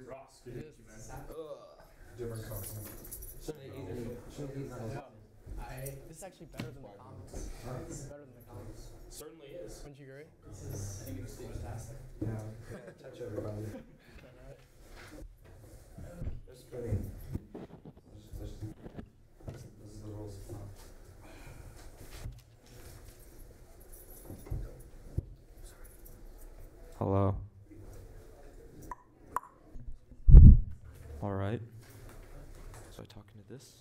Ross, good to meet you, man. Different company. This is actually better than the comics. This is better than the comics. Certainly is. Wouldn't you agree? I think it's fantastic. Yeah, touch everybody. There's pretty. This is the rules of thumb. Hello. All right. So I talking to this?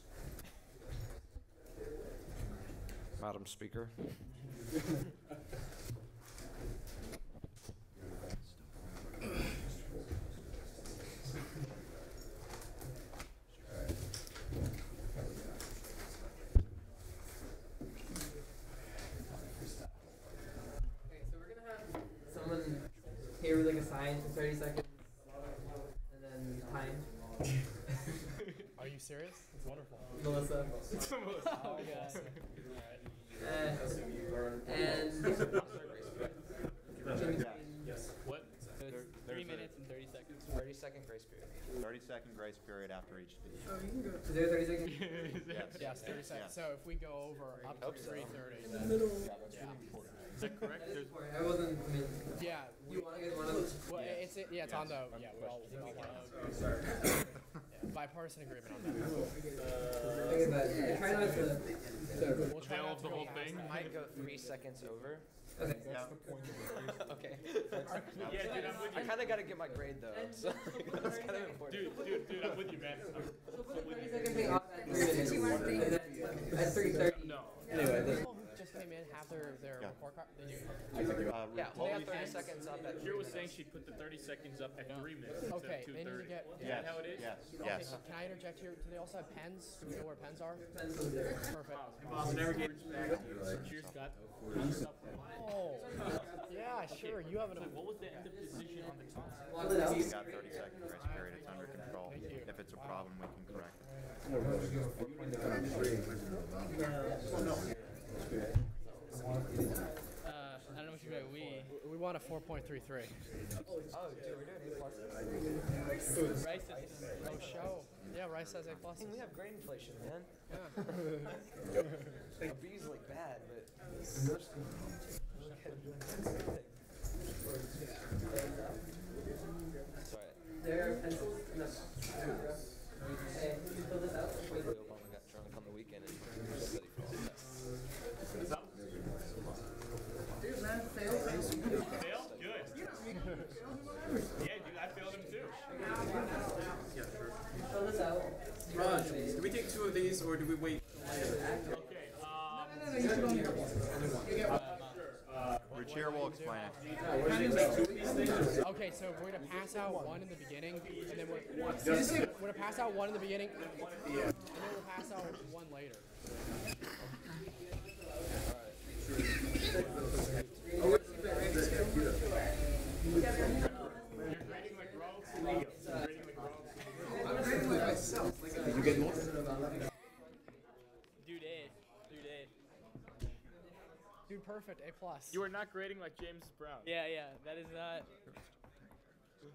Madam Speaker. Okay, so we're gonna have someone here with like a sign for 30 seconds, and then time. Are you serious? It's wonderful. Melissa. Oh, yeah. And Yes. What? 3 minutes and 30 seconds. 30-second grace period. 30-second grace period after each speech. is there 30 seconds? Yes, 30 seconds. Yeah. So if we go over up to Hope so. 3:30, then Is that correct? There's I wasn't. I mean, yeah, you want to get one of those? well, it's on the we all want bipartisan agreement on that. Okay, but try not to. We'll try Veil not of to the go whole past thing. that. Might go 3 seconds over. Okay. Yeah. Okay. Yeah, dude, I'm with I you. kind of got to get my grade though, so that's kind of important. Dude, I'm with you, man. So put the 30 second thing off at 3 minutes. And then at 3:30. No. Anyway, People who just came in have their report card. They do. Yeah, well, they have 30 seconds up at 3 Kira was minutes. saying she'd put the 30 seconds up at 3 minutes instead Okay, of they need to 2:30. get. Is that how it is? Yes. Okay, Yes. so can I interject here? Do they also have pens? Do we know where pens are? pencils there. Perfect. Boss never gave it back. Cheers, Scott. Oh, yeah, sure. You have an. What was the end of decision on the toss? Block it out. We got 30-second grace period. It's under control. Thank you. If it's a problem, we can correct it. I don't know what you meant. We want a 4.33. Oh, dude, we're doing A+. Rice is Oh, show. Yeah, Rice has A plus. Dang, we have grade inflation, man. Yeah. A B's like bad, but. Sorry. There are pencils. No. Hey, can you fill this out? Wait. Obama got drunk on the weekend and was ready for all that. Dude, man, fail. Fail? Good. Yeah, dude, I failed him too. Fill this out. Raj, do we take 2 of these or do we wait? Okay, Ruchir will explain it. Okay, so we're gonna pass out one in the beginning, and then we're gonna pass out one in the beginning, and then we'll pass out one later. you're grading like Rose. You're grading like Rose. You get more? Dude A. Dude A. Dude, perfect. A plus. You are not grading like James Brown. Yeah, that is not.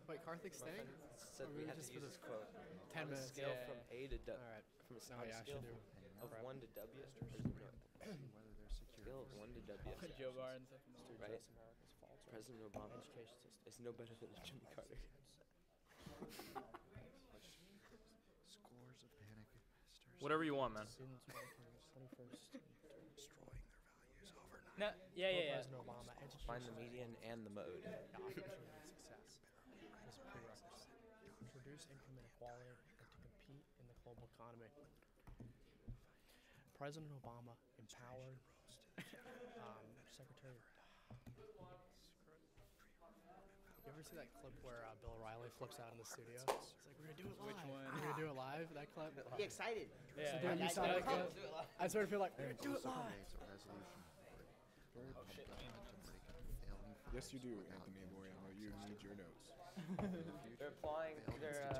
Wait, Karthik's staying? Said Or we we had to just use for this quote. 10 On a minutes. scale yeah. from A to W. All right. From a No, yeah, I scale should do. of Prep. 1 to W. Scale of 1 to W. Joe Barnes. Right? President Obama is no better than Jimmy Carter. Whatever you want, man. Students working 21st. No, yeah. President Obama, education. Find the median and the mode. Adoption and success. As a prerequisite. Introduce income inequality and to compete in the global economy. President Obama empowered Secretary. You ever see that clip where Bill O'Reilly flips out in the studio? It's like, we're gonna do it live. Which one? We're gonna do it live. That clip. Be excited. Yeah. So then you saw that clip. I sort of feel like, we're gonna do it live. Yes, you do, Anthony Moriano. You need your notes. They're applying. They're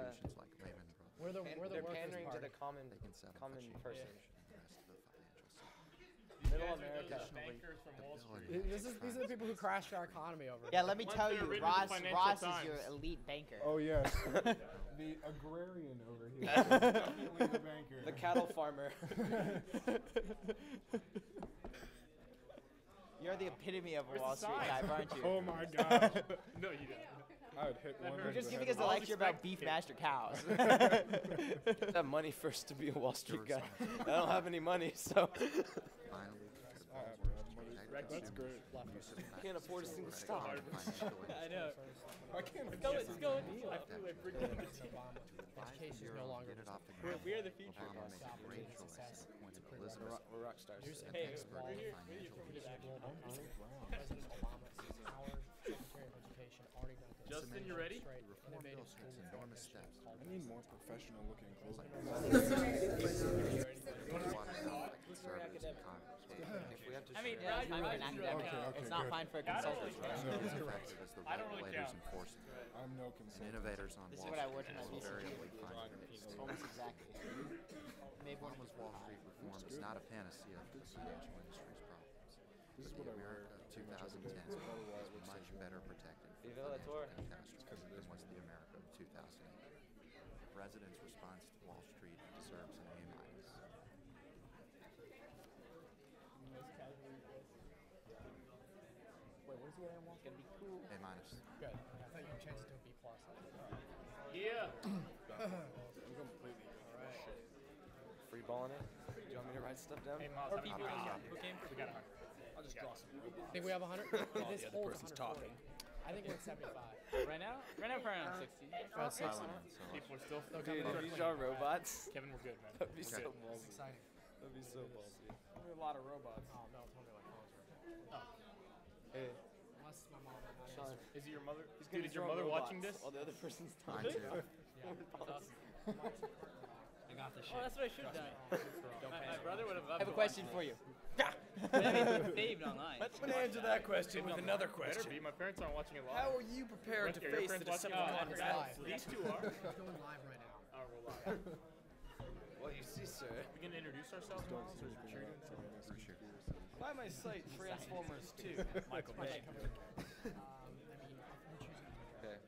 We're the they're workers' pandering to party. the common person. Middle America. Bankers from Wall Street. These are the people who crashed our economy over. Yeah, let me Once tell they're you, written in the Ross Financial is your Times. elite banker. Oh yes, the agrarian over here. Definitely the banker. The cattle farmer. You're the epitome of a Where's Wall the Street sign? type, aren't you? Oh my god. No, you didn't. I would hit one. You're over just the giving head us a with lecture about respect beef it. master cows. Have money first to be a Wall Street guy. I don't have any money, so That's great. I can't afford a single stock. I know. I can't Let's go. Let's go. I feel like bringing in the team. Education is no longer We are the future. success. We're rock stars. Hey, we're here. We're your affirmative action. President Obama's our Secretary of Education already got this. Justin, you ready? Innovative school enormous steps. I need more professional looking clothing. I mean, Yeah, it's fine for an I academic. Okay, It's not good. fine for a consultant. I don't really count. I'm no consultant. Innovators on This is Wall what I Street worked on my invariably VCT. find mistakes. Almost exactly. Maybe one was Wall Street reform is not a panacea for the financial industry's problems. This is But what the I wear. America of 2010 is much better protected from Viva la Torre. financial catastrophe than was the America of 2008. The president's response to Wall Street deserves an A-. Wait, what is he getting? It's gonna be cool. A-. Good. I thought you changed it to a B plus. Yeah. Free balling it. Do you want me to write stuff down? Hey, Miles, Or how many people points? who came We got 100. I'll just draw some. Think we have 100? This the holds person's 140. talking. I think we're at 75. Right now? Right now, probably around 60. About 60. People are still. They'll come Dude, in if you quickly. draw robots, Kevin, we're good, man. that'd be We're so good. It's ballsy. exciting. That'd be so ballsy. There are a lot of robots. Oh, no, tell me like phones. Hey, Unless my mom and my Sean. Is it your mother? He's Dude, gonna is your draw mother robots watching this? while the other person's Mine talking? too. I got this shit. Oh, that's what I should have done. My brother would have I loved have a to question for you. watch it. Saved online. I'm gonna answer that question with another Better question. be. My parents aren't watching it live. How are you prepared to Are your face friends the watching it deception? live? live. These two are. It's going live right now. Oh, we're live. Well, you see, sir. We can introduce ourselves, Miles, or should we doing something? Why my site Transformers 2? Michael Bay. Okay.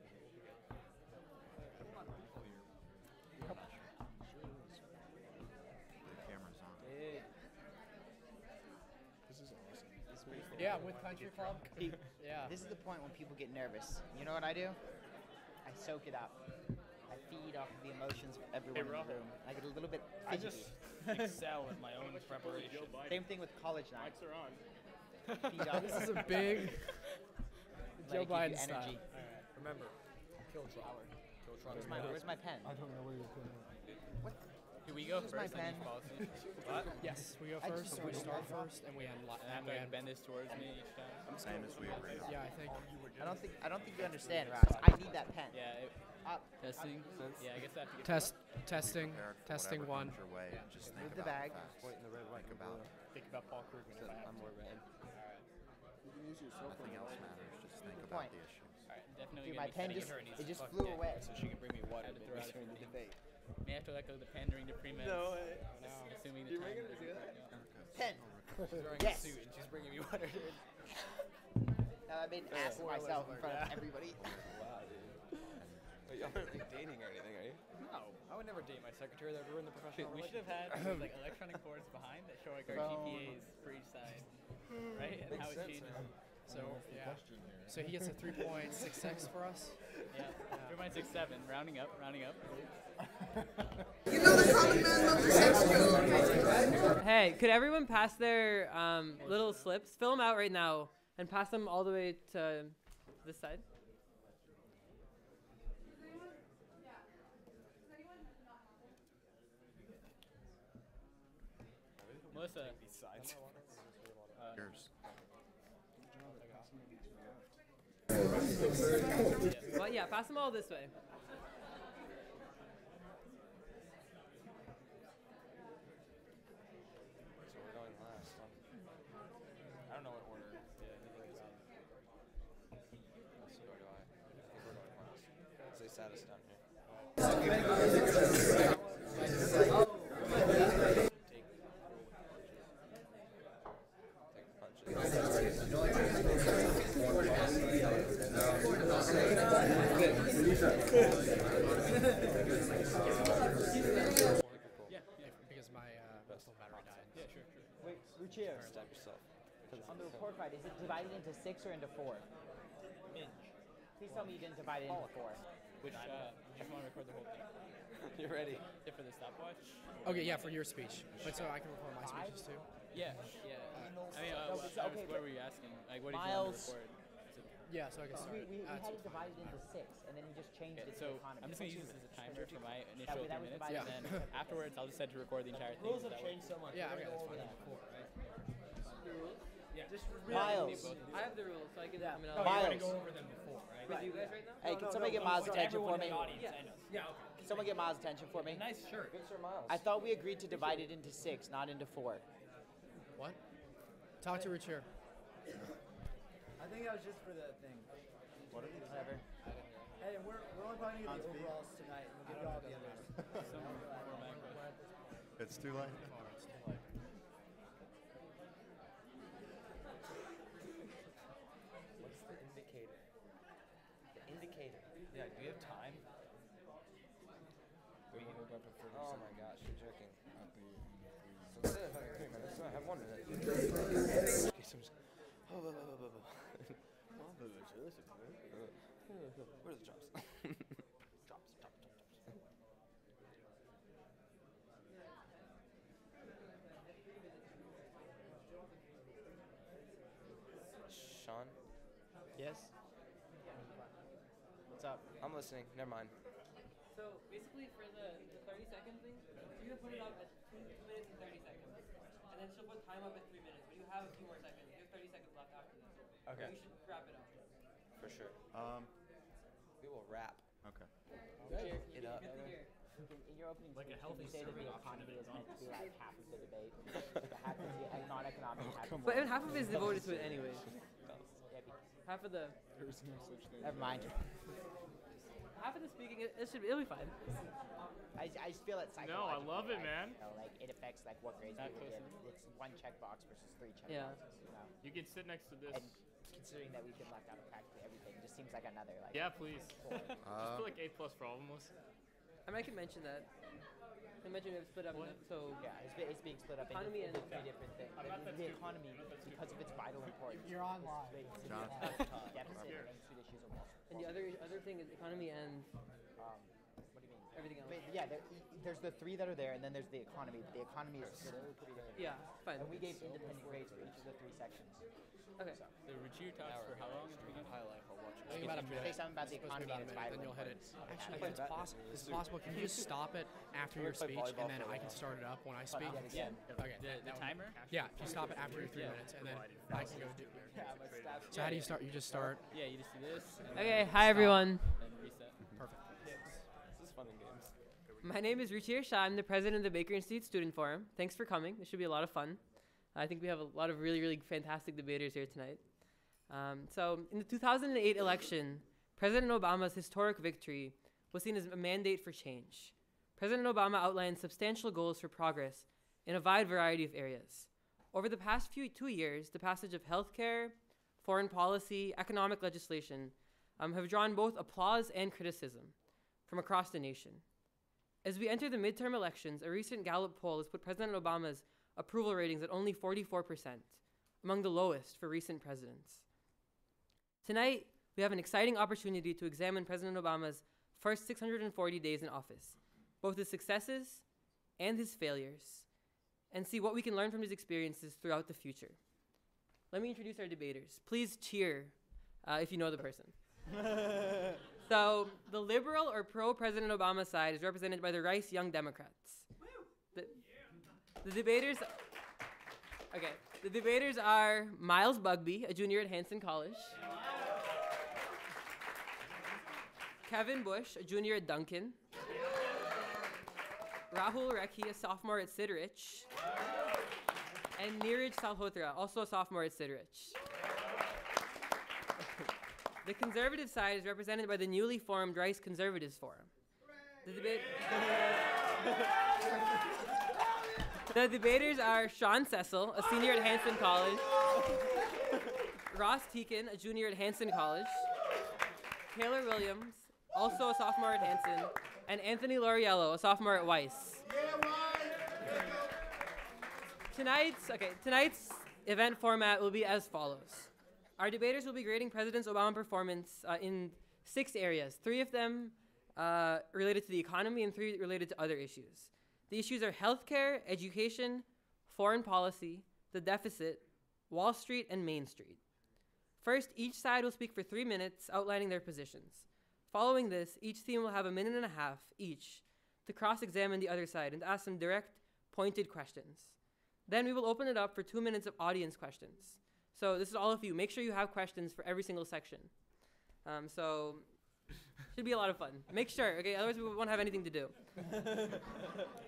The camera's on. Hey, This is awesome. Yeah, with Country Club. Yeah. This is the point when people get nervous. You know what I do? I soak it up. I feed off of the emotions of everyone in Rahul. the room. I get a little bit I fidgety. just Excel at my own preparation. Same thing with college night. Mics are on. Feed off. This is a big Let Joe it give you Biden style. energy. Remember, kill Trotter. Kill Trotter. Where's my pen? I don't know where you're putting it. Do we go Here's my first on pen. each policy? What? Yes, we go I first. just We sorted start it. first, and we end. And I have to like, bend this towards me each time. Same as we agreed on. Yeah, I think. I don't think you understand, Ross. I need that pen. Yeah. Up. Testing. Yeah, I guess I have to get Testing. Prepared for Testing whatever one. comes your way and just think Move the about bag. facts. point in the red, white, Think about it. Think about Paul Krugman if I have I'm to. more red. You can use your cell phone. Nothing else matters. Just think Good about point. the issue. Alright, definitely Dude, gonna my be pen setting just her needs it to just fuck flew dick away. so she can bring me water Had to to throw during out the the debate. May have to let go of the pen during the pre-meds. No way. Assuming the You're time. making her do that? Pen. Throwing Yes. a suit and she's bringing me water. Now I made an ass of myself in front of everybody. Wow, dude. But y'all aren't like dating or anything, are you? No, I would never date my secretary. That would ruin the professional we should have had like electronic boards behind that show like our GPAs for each side, right? And how it changes. So yeah. So he gets a 3.6x for us. Yeah, 3.67, rounding up, rounding up. Hey, could everyone pass their little slips? Fill them out right now and pass them all the way to this side. Melissa, These sides. Yours. Well, yeah, pass them all this way. So we're going last. I don't know what order. Yeah, anything is on. So do I. I think we're going last. They sat us down here. Yeah, because my muscle battery died. Yeah, sure. Wait, Ruchir. Stab yourself. On the report card, is it divided into 6 or into 4? Please tell me you didn't divide it into 4. Which, you just want to record the whole thing? You're ready. Yeah, for the stopwatch? Okay, yeah, for your speech. But so I can record my speeches too. Yeah. I mean, okay, what were you asking? Like, what did Miles. you want to record? Yeah, so I can start. We had it divided into 6, and then he just changed it to So economy. I'm just going to use this as a timer for my That initial way- 3 that was minutes, divided and then into- afterwards I'll just set to record the entire thing. Rules so have that way- changed so much. Yeah, We're okay, gonna that's go over fine. that before, right? The rules? Yeah. Just Miles. I have the rules, so I can. I mean, No, I'll you're gonna go go over them before, right? With you guys right now? Hey, can somebody get Miles' attention for me? Yeah. Yeah. Okay. Can someone get Miles' attention for me? Nice shirt. Good Sir Miles. I thought we agreed to divide it into 6, not into 4. What? Talk to Richard. I think that was just for the thing. Whatever. Hey, we're only probably gonna get the overalls tonight, and we'll get all the others. It's too late. What's the indicator? The indicator. Yeah, do you have time? Oh my gosh, you're joking. So instead of having 3 minutes, I have 1 minute. Okay, so I'm just. Where are the drops? drops. Sean? Yes? What's up? I'm listening. Never mind. So basically, for the 30-second thing, you can put it up at 2 minutes and 30 seconds, and then she'll put time up at 3 minutes. But you have a few more seconds. You have 30 seconds left after this. Okay. So you should wrap it up. For sure. We will wrap. Okay. It up. Good to hear. In your opening speech, you say that the economy is meant to be like half of the debate. Half of the non-economic, half of But half of it is devoted to it anyways. Half of the Never mind. half of the speaking, it'll be fine. I just feel it No, I psychologically. love it, right? man. You know, like it affects like what grades Not people close give. It's 1 checkbox versus 3 checkboxes. Yeah. You know? You can sit next to this. And considering that we've been left out of practically everything, it just seems like another like. Yeah, please. Just put like A+ for all of us. I mean, I can mention that. I mentioned we have split up. So Yeah, it's being split up Economy into and- 3 different things. The economy, because of its vital importance. You're on live. John. Deficit and food issues are and the other thing is economy and what do you mean? everything else. But yeah, there's the 3 that are there, and then there's the economy. The economy is literally pretty different. Yeah, fine. And we gave independent grades for each of the 3 sections. Okay. So, The Richie talks for how long? Highlight. I'll watch I think about a minute. say something about the It's supposed to be economy and its about a minute, vital then you'll hit it. importance. Actually, if it's possible, can you just stop it after your speech, and then I can start it up when I speak? Yeah. Okay. The timer? Yeah, just stop it after your 3 minutes, and then I can go do. Yeah, but stop. So how do you start? You just start. Yeah, you just do this. And Okay. Hi everyone. then reset. Perfect. This is fun and games. My name is Ruchir Shah. I'm the president of the Baker Institute Student Forum. Thanks for coming. This should be a lot of fun. I think we have a lot of really, really fantastic debaters here tonight. So in the 2008 election, President Obama's historic victory was seen as a mandate for change. President Obama outlined substantial goals for progress in a wide variety of areas. Over the past 2 years, the passage of healthcare, foreign policy, economic legislation have drawn both applause and criticism from across the nation. As we enter the midterm elections, a recent Gallup poll has put President Obama's approval ratings at only 44%, among the lowest for recent presidents. Tonight, we have an exciting opportunity to examine President Obama's first 640 days in office, both his successes and his failures, and see what we can learn from his experiences throughout the future. Let me introduce our debaters. Please cheer if you know the person. So, the liberal or pro-President Obama side is represented by the Rice Young Democrats. The debaters... Okay, the debaters are Miles Bugby, a junior at Hanson College. Kevin Bush, a junior at Duncan. Rahul Rekhi, a sophomore at Sidrich. And Neeraj Salhotra, also a sophomore at Sidrich. The conservative side is represented by the newly formed Rice Conservatives Forum. The debaters are Sean Cecil, a senior at Hanson College. Ross Teakin, a junior at Hanson College. Taylor Williams, also a sophomore at Hanson, and Anthony Lauriello, a sophomore at Weiss. Tonight's event format will be as follows. Our debaters will be grading President Obama's performance in 6 areas, 3 of them related to the economy and 3 related to other issues. The issues are healthcare, education, foreign policy, the deficit, Wall Street, and Main Street. First, each side will speak for 3 minutes, outlining their positions. Following this, each team will have 1.5 minutes each to cross-examine the other side and ask some direct, pointed questions. Then we will open it up for 2 minutes of audience questions. So this is all of you. Make sure you have questions for every single section. So should be a lot of fun. Make sure, okay? Otherwise we won't have anything to do.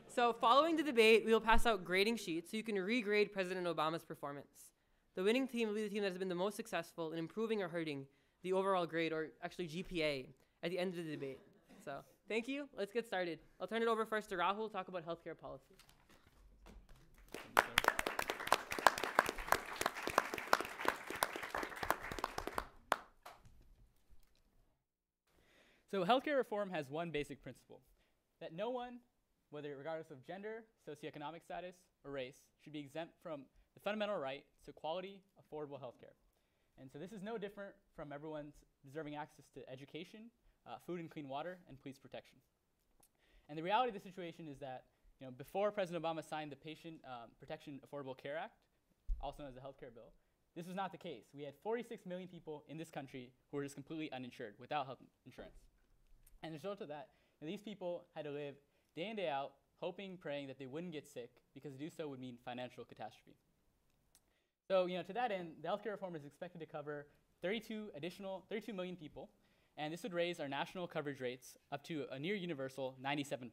So following the debate, we will pass out grading sheets so you can regrade President Obama's performance. The winning team will be the team that has been the most successful in improving or hurting the overall grade, or actually GPA, at the end of the debate. So thank you. Let's get started. I'll turn it over first to Rahul to talk about healthcare policy. So healthcare reform has one basic principle, that no one, whether regardless of gender, socioeconomic status, or race, should be exempt from the fundamental right to quality, affordable healthcare. And so this is no different from everyone's deserving access to education, food and clean water, and police protection. And the reality of the situation is that, before President Obama signed the Patient Protection Affordable Care Act, also known as the healthcare bill, this was not the case. We had 46 million people in this country who were just completely uninsured, without health insurance. And as a result of that, these people had to live day in, day out, hoping, praying that they wouldn't get sick, because to do so would mean financial catastrophe. So, to that end, the healthcare reform is expected to cover 32 million people, and this would raise our national coverage rates up to a near universal 97%.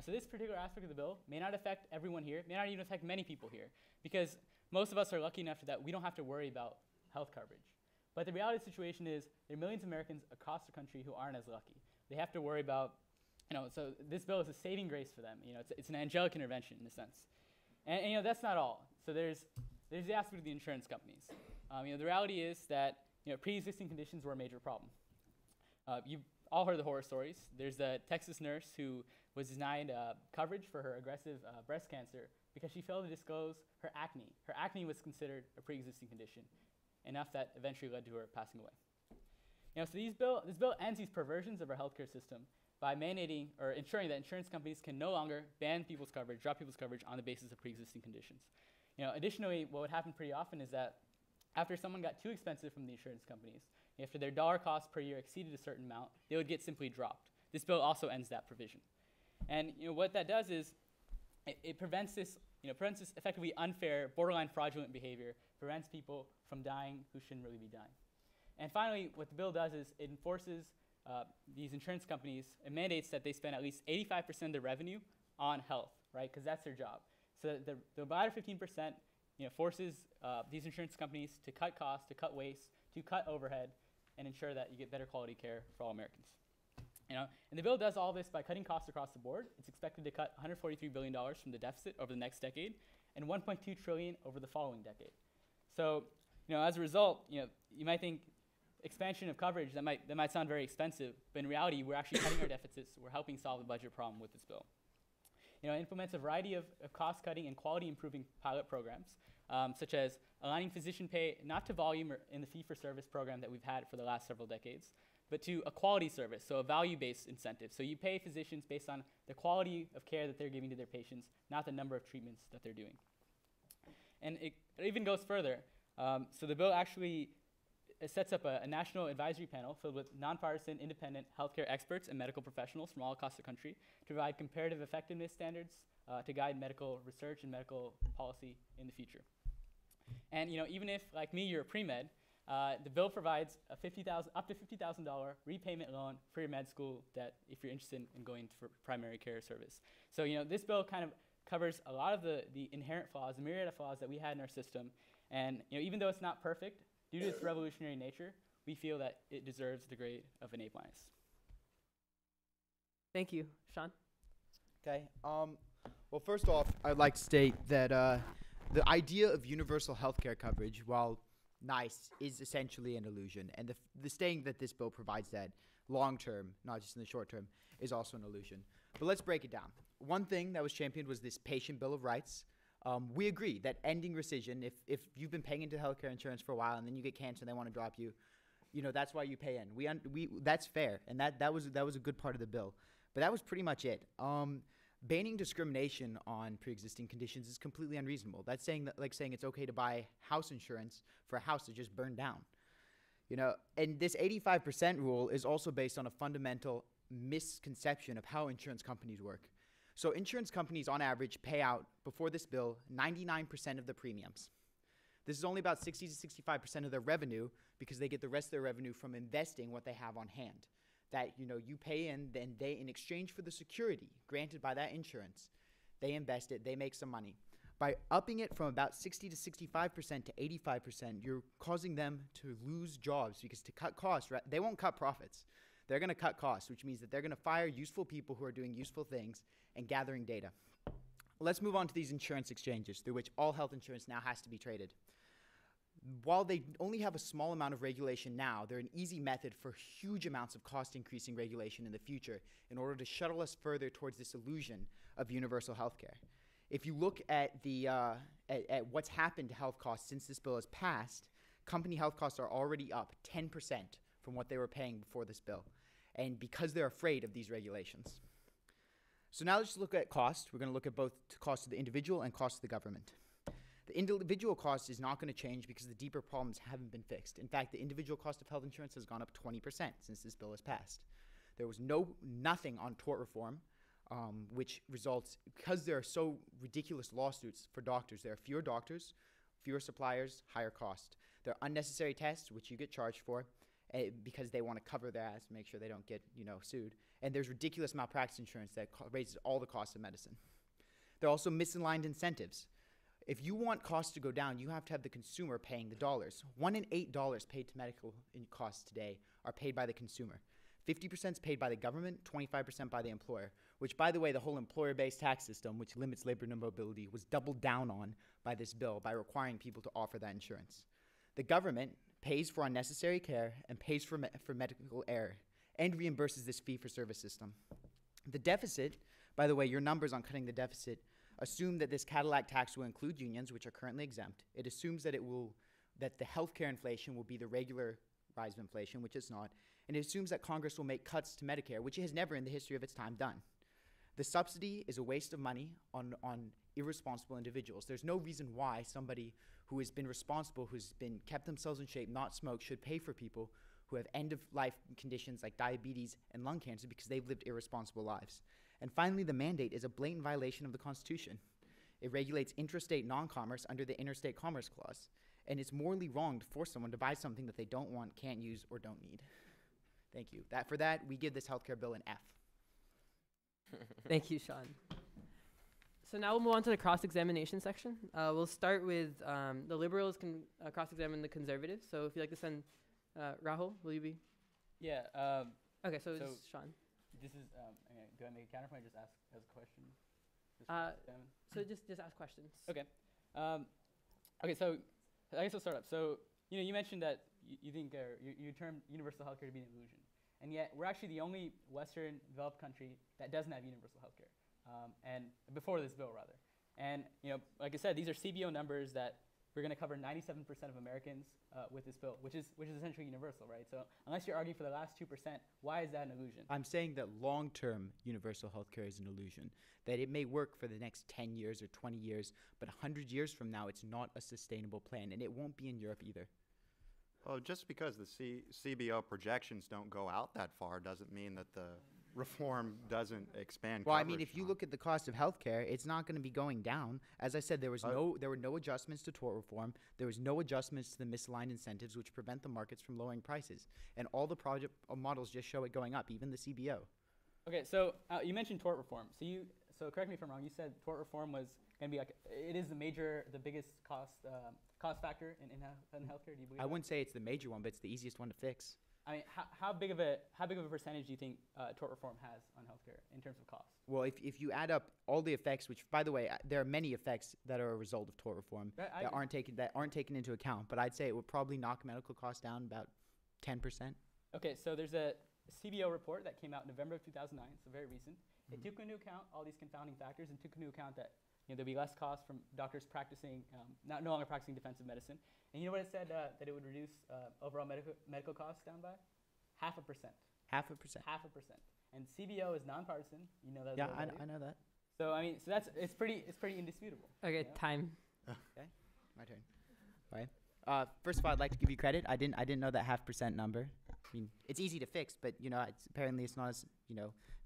So this particular aspect of the bill may not affect everyone here, may not even affect many people here, because most of us are lucky enough that we don't have to worry about health coverage. But the reality of the situation is there are millions of Americans across the country who aren't as lucky. They have to worry about, so this bill is a saving grace for them. It's an angelic intervention in a sense. And that's not all. So there's the aspect of the insurance companies. The reality is that pre-existing conditions were a major problem. You've all heard the horror stories. There's a Texas nurse who was denied coverage for her aggressive breast cancer because she failed to disclose her acne. Her acne was considered a pre-existing condition, enough that eventually led to her passing away. So this bill ends these perversions of our healthcare system by mandating or ensuring that insurance companies can no longer ban people's coverage, drop people's coverage on the basis of pre-existing conditions. Additionally, what would happen pretty often is that after someone got too expensive from the insurance companies, after their dollar cost per year exceeded a certain amount, they would get simply dropped. This bill also ends that provision. And what that does is it prevents this effectively unfair, borderline fraudulent behavior, prevents people from dying who shouldn't really be dying. And finally, what the bill does is it enforces these insurance companies and mandates that they spend at least 85% of their revenue on health, right? Because that's their job. So the other 15% forces these insurance companies to cut costs, to cut waste, to cut overhead, and ensure that you get better quality care for all Americans. And the bill does all this by cutting costs across the board. It's expected to cut $143 billion from the deficit over the next decade, and $1.2 trillion over the following decade. So, as a result, you might think expansion of coverage that might sound very expensive, but in reality, we're actually cutting our deficits. We're helping solve the budget problem with this bill. It implements a variety of cost-cutting and quality-improving pilot programs, such as aligning physician pay not to volume or in the fee-for-service program that we've had for the last several decades, but to a quality service, so a value-based incentive. So you pay physicians based on the quality of care that they're giving to their patients, not the number of treatments that they're doing. And it even goes further. So the bill actually sets up a national advisory panel filled with nonpartisan, independent healthcare experts and medical professionals from all across the country to provide comparative effectiveness standards to guide medical research and medical policy in the future. And even if, like me, you're a pre-med, the bill provides up to $50,000 repayment loan for your med school debt if you're interested in going for primary care service. So this bill kind of covers a lot of the inherent flaws, the myriad of flaws that we had in our system. And even though it's not perfect, due to its revolutionary nature, we feel that it deserves the grade of an A-. Thank you. Sean? Okay. Well, first off, I'd like to state that the idea of universal health care coverage, while nice, is essentially an illusion. And the saying that this bill provides that long term, not just in the short term, is also an illusion. But let's break it down. One thing that was championed was this patient bill of rights. We agree that ending rescission, if you've been paying into healthcare insurance for a while and then you get cancer and they want to drop you, that's why you pay in. That's fair, and that was a good part of the bill. But that was pretty much it. Banning discrimination on pre-existing conditions is completely unreasonable. That's saying it's okay to buy house insurance for a house that just burned down. And this 85% rule is also based on a fundamental misconception of how insurance companies work. So insurance companies, on average, pay out, before this bill, 99% of the premiums. This is only about 60 to 65% of their revenue because they get the rest of their revenue from investing what they have on hand. That, you pay in, then they, in exchange for the security granted by that insurance, they invest it, they make some money. By upping it from about 60 to 65% to 85%, you're causing them to lose jobs because to cut costs, they won't cut profits. They're going to cut costs, which means that they're going to fire useful people who are doing useful things and gathering data. Let's move on to these insurance exchanges through which all health insurance now has to be traded. While they only have a small amount of regulation now, they're an easy method for huge amounts of cost-increasing regulation in the future in order to shuttle us further towards this illusion of universal healthcare. If you look at at what's happened to health costs since this bill has passed, company health costs are already up 10% from what they were paying before this bill, and because they're afraid of these regulations. So now let's look at cost. We're going to look at both cost to the individual and cost to the government. The individual cost is not going to change because the deeper problems haven't been fixed. In fact, the individual cost of health insurance has gone up 20% since this bill has passed. There was nothing on tort reform, which results, because there are so ridiculous lawsuits for doctors, there are fewer doctors, fewer suppliers, higher cost. There are unnecessary tests, which you get charged for, because they want to cover their ass, make sure they don't get sued. And there's ridiculous malpractice insurance that raises all the costs of medicine. There are also misaligned incentives. If you want costs to go down, you have to have the consumer paying the dollars. $1 in $8 paid to medical costs today are paid by the consumer. 50% is paid by the government, 25% by the employer, which, by the way, the whole employer-based tax system, which limits labor mobility, was doubled down on by this bill by requiring people to offer that insurance. The government pays for unnecessary care and pays for medical error and reimburses this fee-for-service system. The deficit, by the way, your numbers on cutting the deficit assume that this Cadillac tax will include unions, which are currently exempt. It assumes that the healthcare inflation will be the regular rise of inflation, which it's not. And it assumes that Congress will make cuts to Medicare, which it has never in the history of its time done. The subsidy is a waste of money on irresponsible individuals. There's no reason why somebody who has been responsible, who's been kept themselves in shape, not smoked, should pay for people who have end-of-life conditions like diabetes and lung cancer because they've lived irresponsible lives. And finally, the mandate is a blatant violation of the Constitution. It regulates intrastate non-commerce under the Interstate Commerce Clause. And it's morally wrong to force someone to buy something that they don't want, can't use, or don't need. Thank you. For that, we give this healthcare bill an F. Thank you, Sean. So now we'll move on to the cross-examination section. We'll start with the liberals can cross-examine the conservatives. So if you'd like to send Rahul, will you be? Yeah. Okay, so it's Sean. This is, do I make a counterpoint or just ask as a question? So just ask questions. Okay. Okay, so I guess I'll start up. So, you mentioned that you think, you termed universal healthcare to be an illusion. And yet, we're actually the only Western developed country that doesn't have universal healthcare. And before this bill, rather. And, like I said, these are CBO numbers that we're going to cover 97% of Americans with this bill, which is essentially universal, right? So unless you're arguing for the last 2%, why is that an illusion? I'm saying that long-term universal healthcare is an illusion, that it may work for the next 10 years or 20 years, but 100 years from now, it's not a sustainable plan, and it won't be in Europe either. Well, just because the CBO projections don't go out that far doesn't mean that the reform doesn't expand. Well, I mean, if you look at the cost of healthcare, it's not going to be going down. As I said, there were no adjustments to tort reform. There was no adjustments to the misaligned incentives, which prevent the markets from lowering prices. And all the project models just show it going up, even the CBO. Okay, so you mentioned tort reform. So correct me if I'm wrong. You said tort reform was going to be it is the biggest cost factor in healthcare. Do you believe? I wouldn't say it's the major one, but it's the easiest one to fix. I mean, how big of a percentage do you think tort reform has on healthcare in terms of cost? Well, if you add up all the effects, which, by the way, there are many effects that are a result of tort reform that aren't taken into account, but I'd say it would probably knock medical costs down about 10%. Okay, so there's a CBO report that came out in November of 2009, so very recent. It took into account all these confounding factors and took into account that there'd be less cost from doctors practicing, no longer practicing defensive medicine. And you know what it said that it would reduce overall medical costs down by? 0.5%. 0.5%. 0.5%. And CBO is nonpartisan. You know that. Yeah, I know that. So I mean, so it's pretty indisputable. Okay, time. Okay, my turn. All right. First of all, I'd like to give you credit. I didn't know that 0.5% number. I mean, it's easy to fix, but apparently it's not as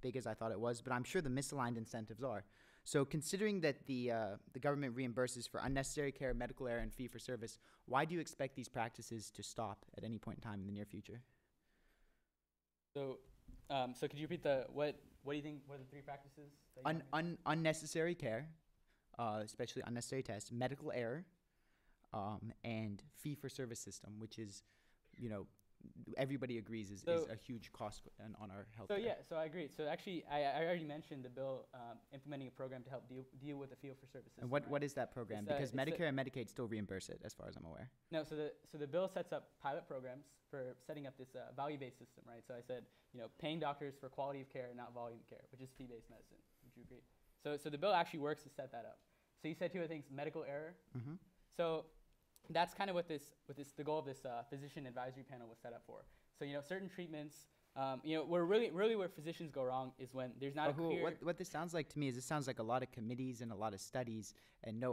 big as I thought it was. But I'm sure the misaligned incentives are. So considering that the government reimburses for unnecessary care, medical error, and fee for service, why do you expect these practices to stop at any point in time in the near future? So, so could you repeat what do you think were the three practices? Unnecessary care, especially unnecessary tests, medical error, and fee for service system, which is, everybody agrees is a huge cost on our health. So I agree. So actually, I already mentioned the bill implementing a program to help deal with the fee for service system. And what is that program? Because Medicare and Medicaid still reimburse it, as far as I'm aware. No, so the bill sets up pilot programs for setting up this value-based system, right? So I said, paying doctors for quality of care, not volume of care, which is fee-based medicine. Would you agree? So the bill actually works to set that up. So you said two other things: medical error. Mm-hmm. So that's kind of what the goal of this physician advisory panel was set up for. So certain treatments, where physicians go wrong is when there's not a clear. What this sounds like to me is it sounds like a lot of committees and a lot of studies and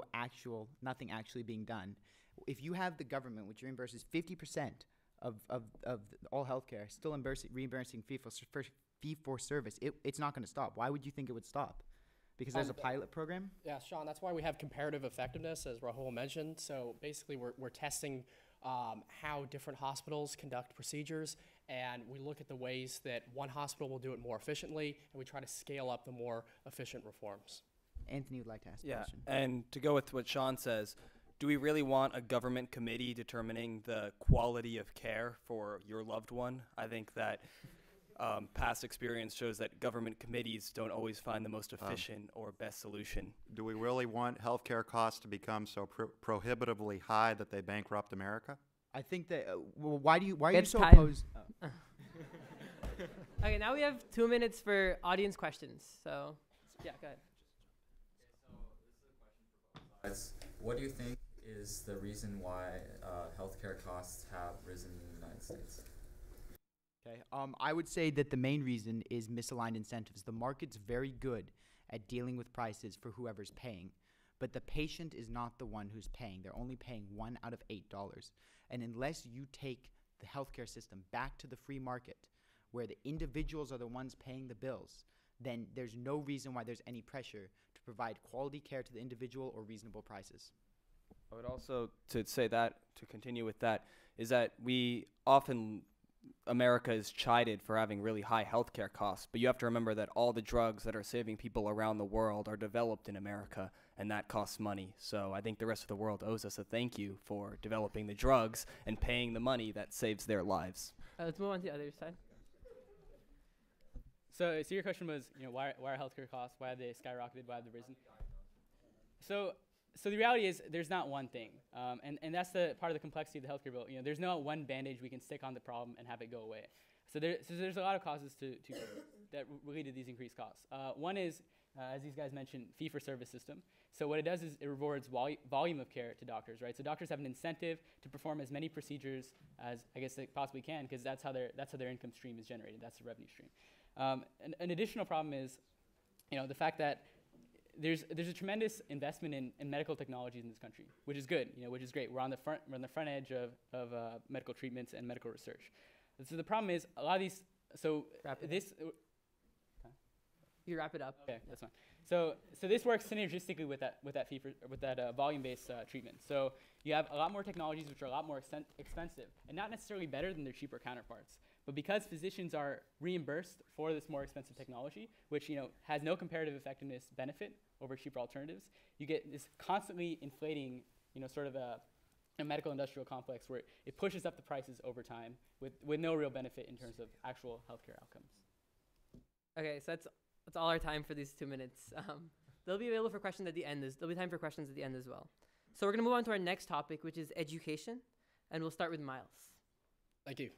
nothing actually being done. If you have the government, which reimburses 50% of all healthcare, still reimbursing fee for service, it's not going to stop. Why would you think it would stop? Because there's a pilot program? Yeah, Sean, that's why we have comparative effectiveness, as Rahul mentioned. So basically, we're testing how different hospitals conduct procedures, and we look at the ways that one hospital will do it more efficiently, and we try to scale up the more efficient reforms. Anthony would like to ask a question. And to go with what Sean says, do we really want a government committee determining the quality of care for your loved one? I think that past experience shows that government committees don't always find the most efficient or best solution. Do we really want healthcare costs to become so prohibitively high that they bankrupt America? I think that. Why are you so time. opposed? Oh. Okay, now we have 2 minutes for audience questions. So, yeah, go ahead. What do you think is the reason why healthcare costs have risen in the United States? Okay. I would say that the main reason is misaligned incentives. The market's very good at dealing with prices for whoever's paying, but the patient is not the one who's paying. They're only paying $1 out of $8. And unless you take the healthcare system back to the free market, where the individuals are the ones paying the bills, then there's no reason why there's any pressure to provide quality care to the individual or reasonable prices. I would also, to continue with that, is that America is chided for having really high healthcare costs, but you have to remember that all the drugs that are saving people around the world are developed in America, and that costs money. So I think the rest of the world owes us a thank you for developing the drugs and paying the money that saves their lives. Let's move on to the other side. So your question was, why are healthcare costs? Why have they skyrocketed? Why have they risen? So the reality is there's not one thing, and that's the part of the complexity of the healthcare bill. There's no one bandage we can stick on the problem and have it go away. So there's a lot of causes that relate to these increased costs. One is, as these guys mentioned, fee-for-service system. So what it does is it rewards volume of care to doctors, right? So doctors have an incentive to perform as many procedures as I guess they possibly can, because that's how their income stream is generated. That's the revenue stream. An additional problem is, the fact that there's a tremendous investment in medical technologies in this country, which is good, which is great. We're on the front edge of medical treatments and medical research. So the problem is a lot of these. So you wrap it up. Okay, that's fine. So this works synergistically with that volume-based treatment. So you have a lot more technologies which are a lot more expensive and not necessarily better than their cheaper counterparts. But because physicians are reimbursed for this more expensive technology, which has no comparative effectiveness benefit over cheaper alternatives, you get this constantly inflating, sort of a medical industrial complex where it pushes up the prices over time with no real benefit in terms of actual healthcare outcomes. Okay, so that's all our time for these 2 minutes. They'll be available for questions at the end. There'll be time for questions at the end as well. So we're going to move on to our next topic, which is education, and we'll start with Miles. Thank you.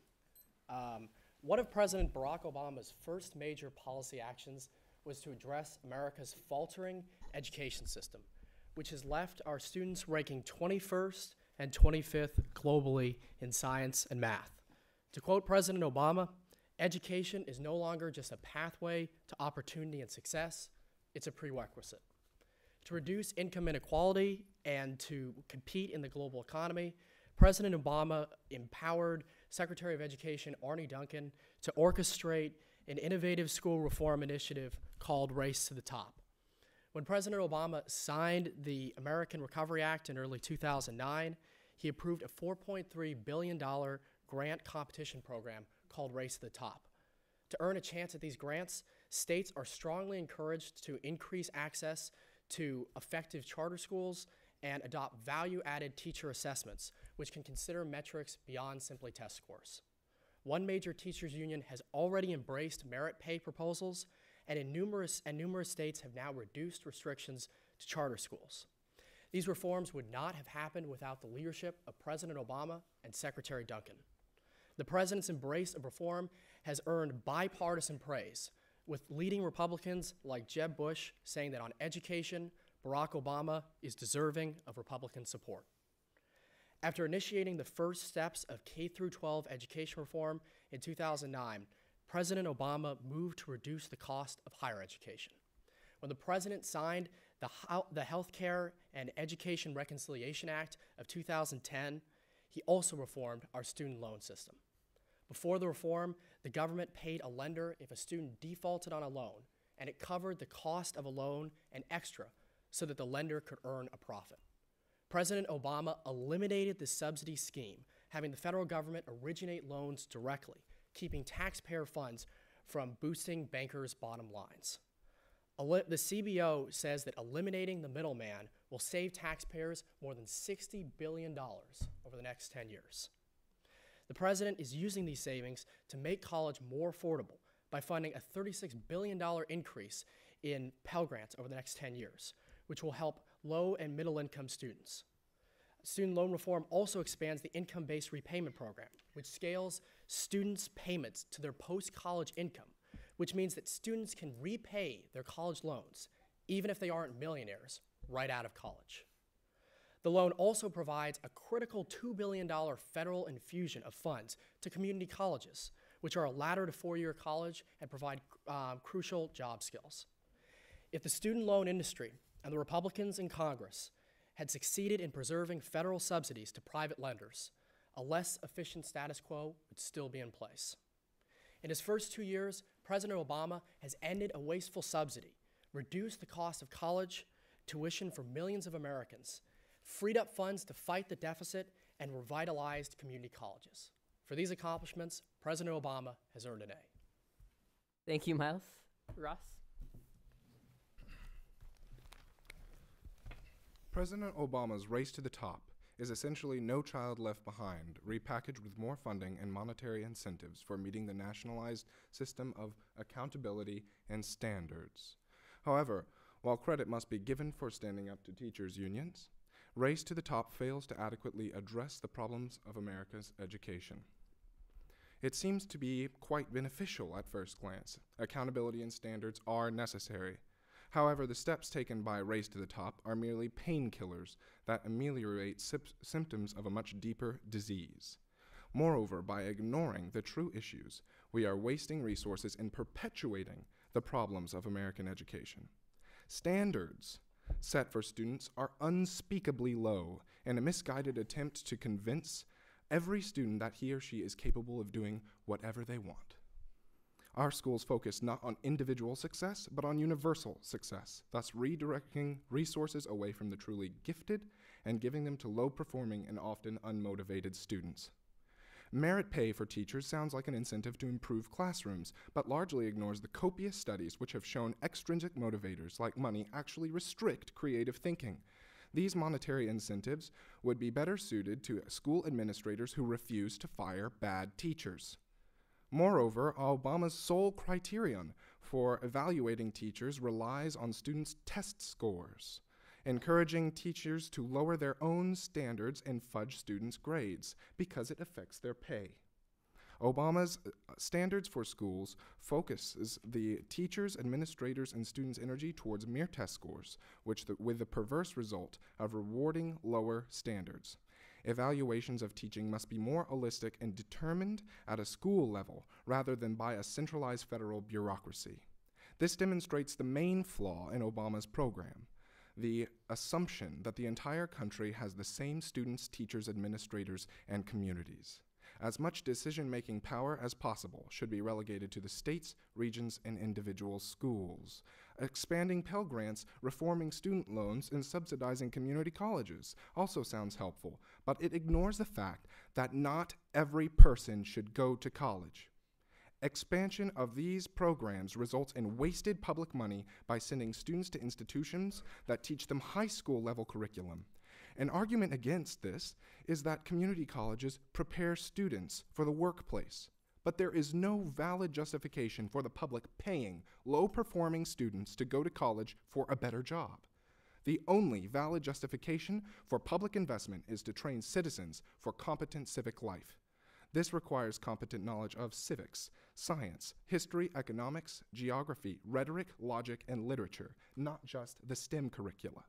One of President Barack Obama's first major policy actions was to address America's faltering education system, which has left our students ranking 21st and 25th globally in science and math. To quote President Obama, education is no longer just a pathway to opportunity and success, it's a prerequisite. To reduce income inequality and to compete in the global economy, President Obama empowered Secretary of Education Arne Duncan to orchestrate an innovative school reform initiative called Race to the Top. When President Obama signed the American Recovery Act in early 2009, he approved a $4.3 billion grant competition program called Race to the Top. To earn a chance at these grants, states are strongly encouraged to increase access to effective charter schools and adopt value-added teacher assessments, which can consider metrics beyond simply test scores. One major teachers union has already embraced merit pay proposals, and numerous states have now reduced restrictions to charter schools. These reforms would not have happened without the leadership of President Obama and Secretary Duncan. The president's embrace of reform has earned bipartisan praise, with leading Republicans like Jeb Bush saying that on education, Barack Obama is deserving of Republican support. After initiating the first steps of K-12 education reform in 2009, President Obama moved to reduce the cost of higher education. When the president signed the Health Care and Education Reconciliation Act of 2010, he also reformed our student loan system. Before the reform, the government paid a lender if a student defaulted on a loan, and it covered the cost of a loan and extra so that the lender could earn a profit. President Obama eliminated the subsidy scheme, having the federal government originate loans directly, keeping taxpayer funds from boosting bankers' bottom lines. The CBO says that eliminating the middleman will save taxpayers more than $60 billion over the next 10 years. The president is using these savings to make college more affordable by funding a $36 billion increase in Pell Grants over the next 10 years, which will help low and middle income students. Student loan reform also expands the income-based repayment program, which scales students' payments to their post-college income, which means that students can repay their college loans, even if they aren't millionaires, right out of college. The loan also provides a critical $2 billion federal infusion of funds to community colleges, which are a ladder to four-year college and provide crucial job skills. If the student loan industry and the Republicans in Congress had succeeded in preserving federal subsidies to private lenders, a less efficient status quo would still be in place. In his first 2 years, President Obama has ended a wasteful subsidy, reduced the cost of college tuition for millions of Americans, freed up funds to fight the deficit, and revitalized community colleges. For these accomplishments, President Obama has earned an A. Thank you, Miles. Ross? President Obama's Race to the Top is essentially No Child Left Behind, repackaged with more funding and monetary incentives for meeting the nationalized system of accountability and standards. However, while credit must be given for standing up to teachers' unions, Race to the Top fails to adequately address the problems of America's education. It seems to be quite beneficial at first glance. Accountability and standards are necessary. However, the steps taken by Race to the Top are merely painkillers that ameliorate symptoms of a much deeper disease. Moreover, by ignoring the true issues, we are wasting resources in perpetuating the problems of American education. Standards set for students are unspeakably low in a misguided attempt to convince every student that he or she is capable of doing whatever they want. Our schools focus not on individual success, but on universal success, thus redirecting resources away from the truly gifted and giving them to low-performing and often unmotivated students. Merit pay for teachers sounds like an incentive to improve classrooms, but largely ignores the copious studies which have shown extrinsic motivators like money actually restrict creative thinking. These monetary incentives would be better suited to school administrators who refuse to fire bad teachers. Moreover, Obama's sole criterion for evaluating teachers relies on students' test scores, encouraging teachers to lower their own standards and fudge students' grades because it affects their pay. Obama's standards for schools focuses the teachers, administrators, and students' energy towards mere test scores, with the perverse result of rewarding lower standards. Evaluations of teaching must be more holistic and determined at a school level rather than by a centralized federal bureaucracy. This demonstrates the main flaw in Obama's program, the assumption that the entire country has the same students, teachers, administrators, and communities. As much decision-making power as possible should be relegated to the states, regions, and individual schools. Expanding Pell Grants, reforming student loans, and subsidizing community colleges also sounds helpful, but it ignores the fact that not every person should go to college. Expansion of these programs results in wasted public money by sending students to institutions that teach them high school level curriculum. An argument against this is that community colleges prepare students for the workplace, but there is no valid justification for the public paying low-performing students to go to college for a better job. The only valid justification for public investment is to train citizens for competent civic life. This requires competent knowledge of civics, science, history, economics, geography, rhetoric, logic, and literature, not just the STEM curricula.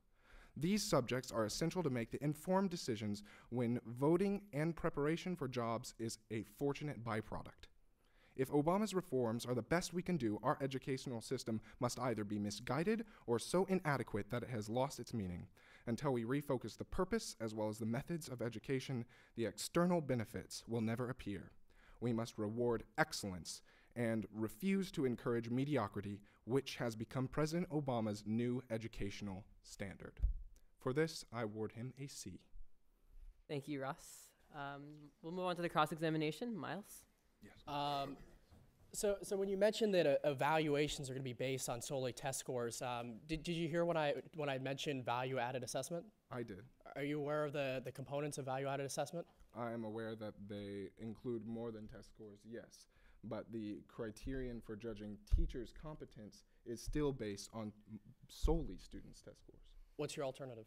These subjects are essential to make the informed decisions when voting and preparation for jobs is a fortunate byproduct. If Obama's reforms are the best we can do, our educational system must either be misguided or so inadequate that it has lost its meaning. Until we refocus the purpose as well as the methods of education, the external benefits will never appear. We must reward excellence and refuse to encourage mediocrity, which has become President Obama's new educational standard. For this, I award him a C. Thank you, Russ. We'll move on to the cross-examination. Miles? Yes. So when you mentioned that evaluations are going to be based on solely test scores, did you hear when I mentioned value-added assessment? I did. Are you aware of the components of value-added assessment? I am aware that they include more than test scores, yes. But the criterion for judging teachers' competence is still based on solely students' test scores. What's your alternative?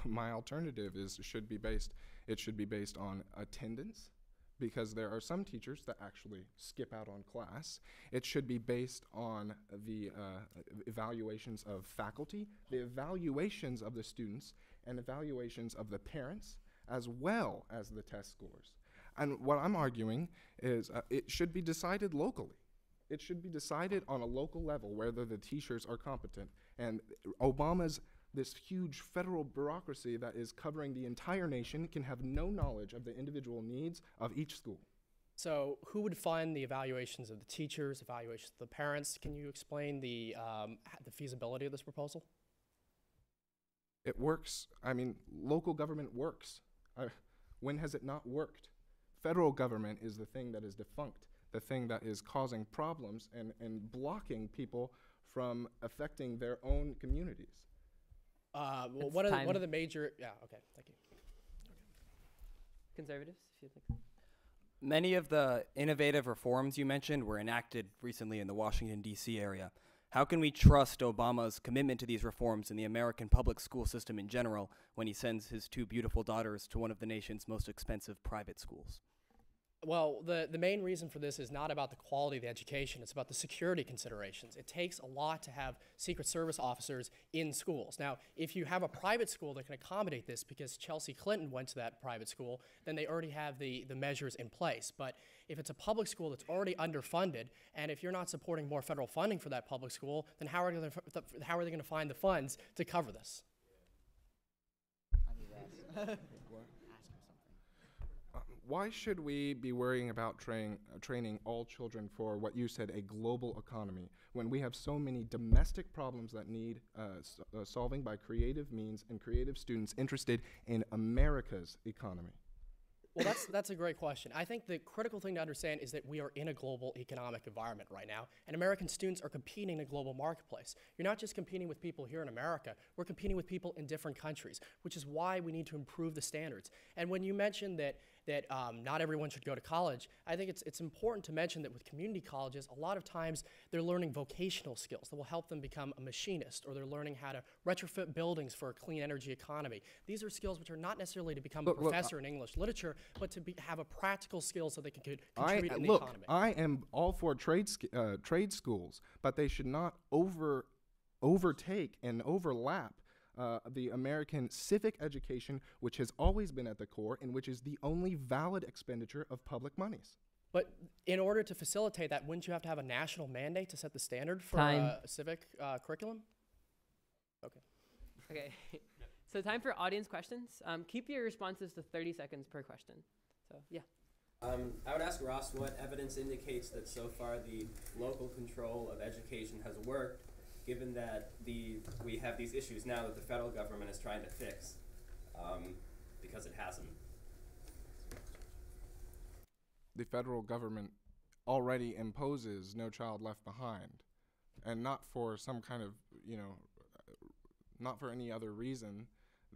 My alternative should be based on attendance, because there are some teachers that actually skip out on class. It should be based on the evaluations of faculty, the evaluations of the students, and evaluations of the parents, as well as the test scores. And what I'm arguing is it should be decided locally. It should be decided on a local level whether the teachers are competent. And Obama's this huge federal bureaucracy that is covering the entire nation can have no knowledge of the individual needs of each school. So who would fund the evaluations of the teachers, evaluations of the parents? Can you explain the feasibility of this proposal? It works. I mean, local government works. When has it not worked? Federal government is the thing that is defunct, the thing that is causing problems and blocking people from affecting their own communities. Well, what are the major? Yeah. Okay. Thank you. Conservatives, if you'd like. Many of the innovative reforms you mentioned were enacted recently in the Washington, D.C. area. How can we trust Obama's commitment to these reforms in the American public school system in general when he sends his two beautiful daughters to one of the nation's most expensive private schools? Well, the main reason for this is not about the quality of the education, it's about the security considerations. It takes a lot to have Secret Service officers in schools. Now, if you have a private school that can accommodate this, because Chelsea Clinton went to that private school, then they already have the measures in place. But if it's a public school that's already underfunded, and if you're not supporting more federal funding for that public school, then how are they going to find the funds to cover this? Why should we be worrying about training all children for what you said, a global economy, when we have so many domestic problems that need solving by creative means and creative students interested in America's economy? Well, that's a great question. I think the critical thing to understand is that we are in a global economic environment right now, and American students are competing in a global marketplace. You're not just competing with people here in America, we're competing with people in different countries, which is why we need to improve the standards. And when you mentioned that that not everyone should go to college, I think it's important to mention that with community colleges, a lot of times they're learning vocational skills that will help them become a machinist, or they're learning how to retrofit buildings for a clean energy economy. These are skills which are not necessarily to become a professor in English literature, but to have a practical skill so they can contribute in the economy. I am all for trade schools, but they should not overtake and overlap the American civic education, which has always been at the core and which is the only valid expenditure of public monies. But in order to facilitate that, wouldn't you have to have a national mandate to set the standard for a civic curriculum? Okay. Okay. So time for audience questions. Keep your responses to 30 seconds per question. So, yeah. I would ask Ross what evidence indicates that so far the local control of education has worked, given that we have these issues now that the federal government is trying to fix, because it hasn't. The federal government already imposes No Child Left Behind, and not for some kind of, not for any other reason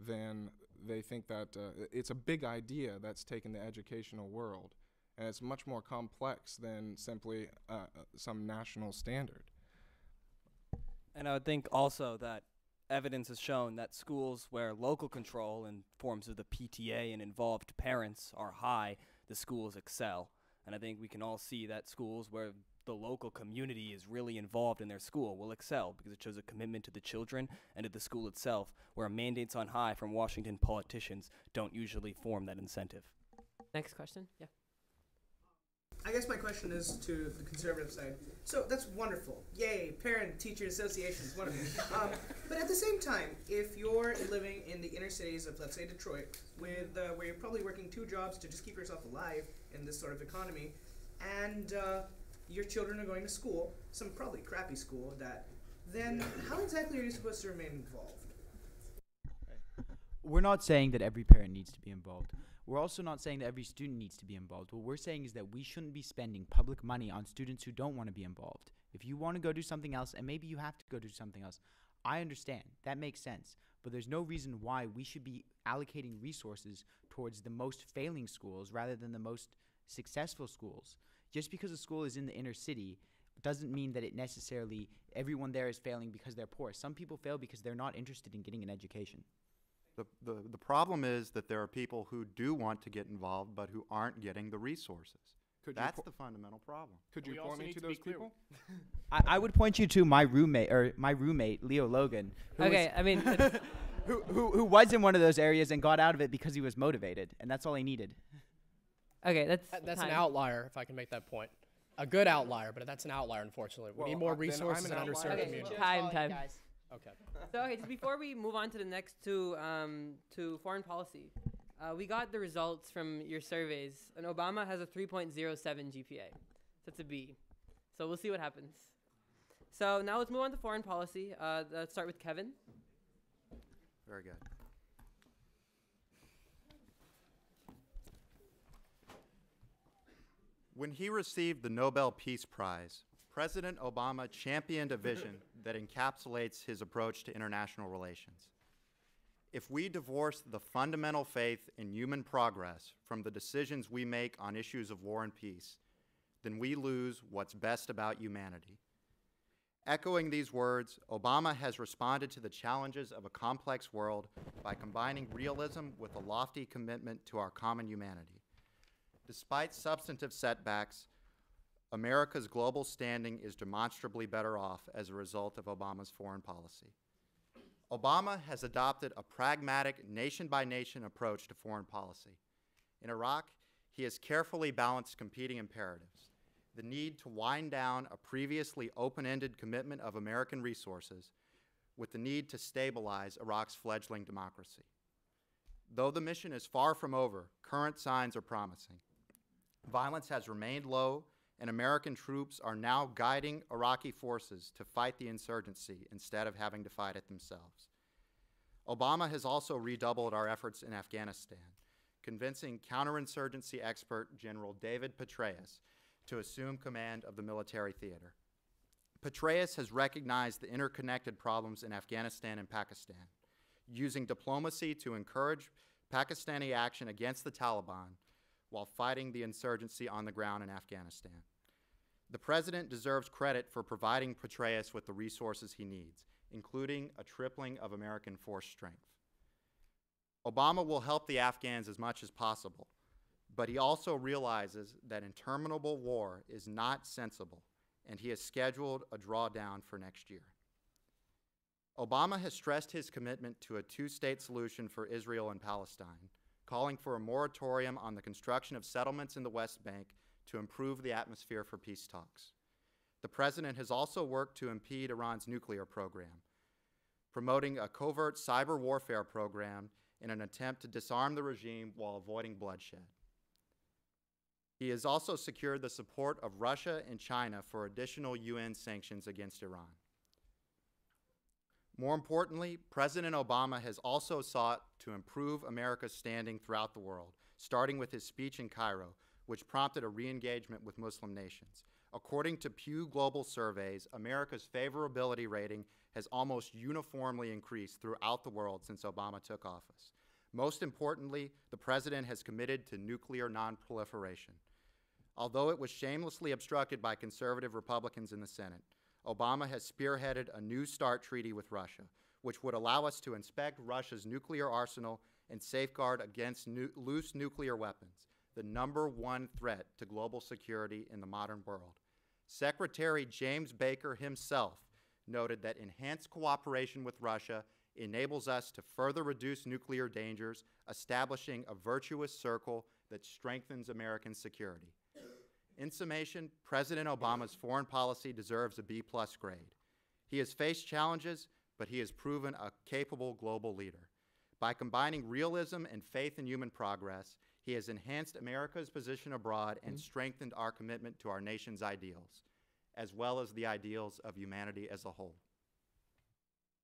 than they think that it's a big idea that's taken the educational world, and it's much more complex than simply some national standard. And I would think also that evidence has shown that schools where local control in forms of the PTA and involved parents are high, the schools excel. And I think we can all see that schools where the local community is really involved in their school will excel because it shows a commitment to the children and to the school itself, where mandates on high from Washington politicians don't usually form that incentive. Next question. Yeah. I guess my question is to the conservative side. So that's wonderful. Yay, parent-teacher associations, wonderful. But at the same time, if you're living in the inner cities of, let's say, Detroit, with where you're probably working 2 jobs to just keep yourself alive in this sort of economy, and your children are going to school, some probably crappy school at that, then how exactly are you supposed to remain involved? We're not saying that every parent needs to be involved. We're also not saying that every student needs to be involved. What we're saying is that we shouldn't be spending public money on students who don't want to be involved. If you want to go do something else, and maybe you have to go do something else, I understand. That makes sense. But there's no reason why we should be allocating resources towards the most failing schools rather than the most successful schools. Just because a school is in the inner city doesn't mean that it necessarily, everyone there is failing because they're poor. Some people fail because they're not interested in getting an education. The problem is that there are people who do want to get involved but who aren't getting the resources. That's the fundamental problem. Could you point me to those people? I would point you to my roommate, Leo Logan. Who was in one of those areas and got out of it because he was motivated, and that's all he needed. Okay, that's an outlier, if I can make that point. A good outlier, but that's an outlier, unfortunately. We need more resources in underserved communities. Time. Okay. So, just before we move on to the next to foreign policy, we got the results from your surveys, and Obama has a 3.07 GPA. So it's a B. So we'll see what happens. So now let's move on to foreign policy. Let's start with Kevin. Very good. When he received the Nobel Peace Prize, President Obama championed a vision that encapsulates his approach to international relations. If we divorce the fundamental faith in human progress from the decisions we make on issues of war and peace, then we lose what's best about humanity. Echoing these words, Obama has responded to the challenges of a complex world by combining realism with a lofty commitment to our common humanity. Despite substantive setbacks, America's global standing is demonstrably better off as a result of Obama's foreign policy. Obama has adopted a pragmatic, nation-by-nation approach to foreign policy. In Iraq, he has carefully balanced competing imperatives: the need to wind down a previously open-ended commitment of American resources with the need to stabilize Iraq's fledgling democracy. Though the mission is far from over, current signs are promising. Violence has remained low, and American troops are now guiding Iraqi forces to fight the insurgency instead of having to fight it themselves. Obama has also redoubled our efforts in Afghanistan, convincing counterinsurgency expert General David Petraeus to assume command of the military theater. Petraeus has recognized the interconnected problems in Afghanistan and Pakistan, using diplomacy to encourage Pakistani action against the Taliban while fighting the insurgency on the ground in Afghanistan. The president deserves credit for providing Petraeus with the resources he needs, including a tripling of American force strength. Obama will help the Afghans as much as possible, but he also realizes that interminable war is not sensible, and he has scheduled a drawdown for next year. Obama has stressed his commitment to a two-state solution for Israel and Palestine, calling for a moratorium on the construction of settlements in the West Bank to improve the atmosphere for peace talks. The president has also worked to impede Iran's nuclear program, promoting a covert cyber warfare program in an attempt to disarm the regime while avoiding bloodshed. He has also secured the support of Russia and China for additional UN sanctions against Iran. More importantly, President Obama has also sought to improve America's standing throughout the world, starting with his speech in Cairo, which prompted a re-engagement with Muslim nations. According to Pew Global Surveys, America's favorability rating has almost uniformly increased throughout the world since Obama took office. Most importantly, the president has committed to nuclear non-proliferation. Although it was shamelessly obstructed by conservative Republicans in the Senate, Obama has spearheaded a New START treaty with Russia, which would allow us to inspect Russia's nuclear arsenal and safeguard against loose nuclear weapons, the #1 threat to global security in the modern world. Secretary James Baker himself noted that enhanced cooperation with Russia enables us to further reduce nuclear dangers, establishing a virtuous circle that strengthens American security. In summation, President Obama's foreign policy deserves a B+ grade. He has faced challenges, but he has proven a capable global leader. By combining realism and faith in human progress, he has enhanced America's position abroad and strengthened our commitment to our nation's ideals, as well as the ideals of humanity as a whole.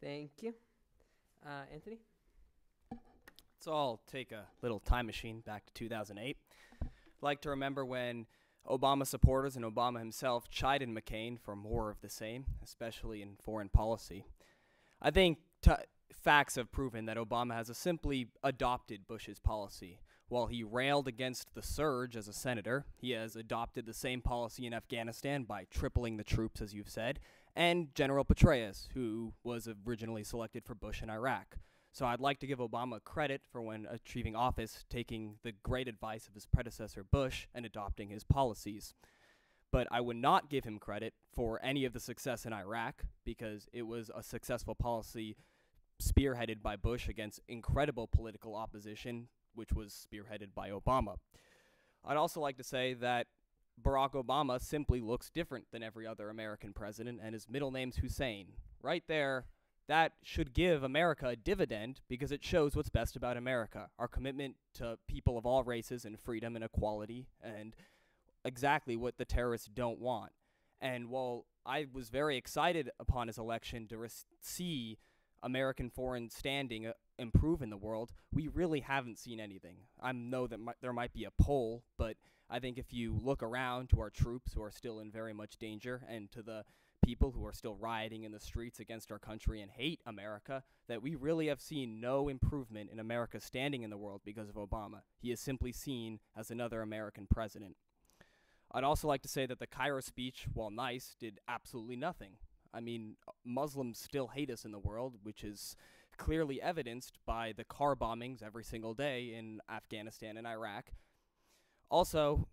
Thank you. Anthony? So I'll take a little time machine back to 2008. I'd like to remember when Obama supporters and Obama himself chided McCain for more of the same, especially in foreign policy. I think facts have proven that Obama has simply adopted Bush's policy. While he railed against the surge as a senator, he has adopted the same policy in Afghanistan by tripling the troops, as you've said, and General Petraeus, who was originally selected for Bush in Iraq. So I'd like to give Obama credit for, when achieving office, taking the great advice of his predecessor Bush and adopting his policies. But I would not give him credit for any of the success in Iraq, because it was a successful policy spearheaded by Bush against incredible political opposition, which was spearheaded by Obama. I'd also like to say that Barack Obama simply looks different than every other American president, and his middle name's Hussein. Right there, that should give America a dividend, because it shows what's best about America, our commitment to people of all races and freedom and equality, and exactly what the terrorists don't want. And while I was very excited upon his election to see American foreign standing improve in the world, we really haven't seen anything. I know that there might be a poll, but I think if you look around to our troops who are still in very much danger, and to the people who are still rioting in the streets against our country and hate America, that we really have seen no improvement in America's standing in the world because of Obama. He is simply seen as another American president. I'd also like to say that the Cairo speech, while nice, did absolutely nothing. I mean, Muslims still hate us in the world, which is clearly evidenced by the car bombings every single day in Afghanistan and Iraq. Also,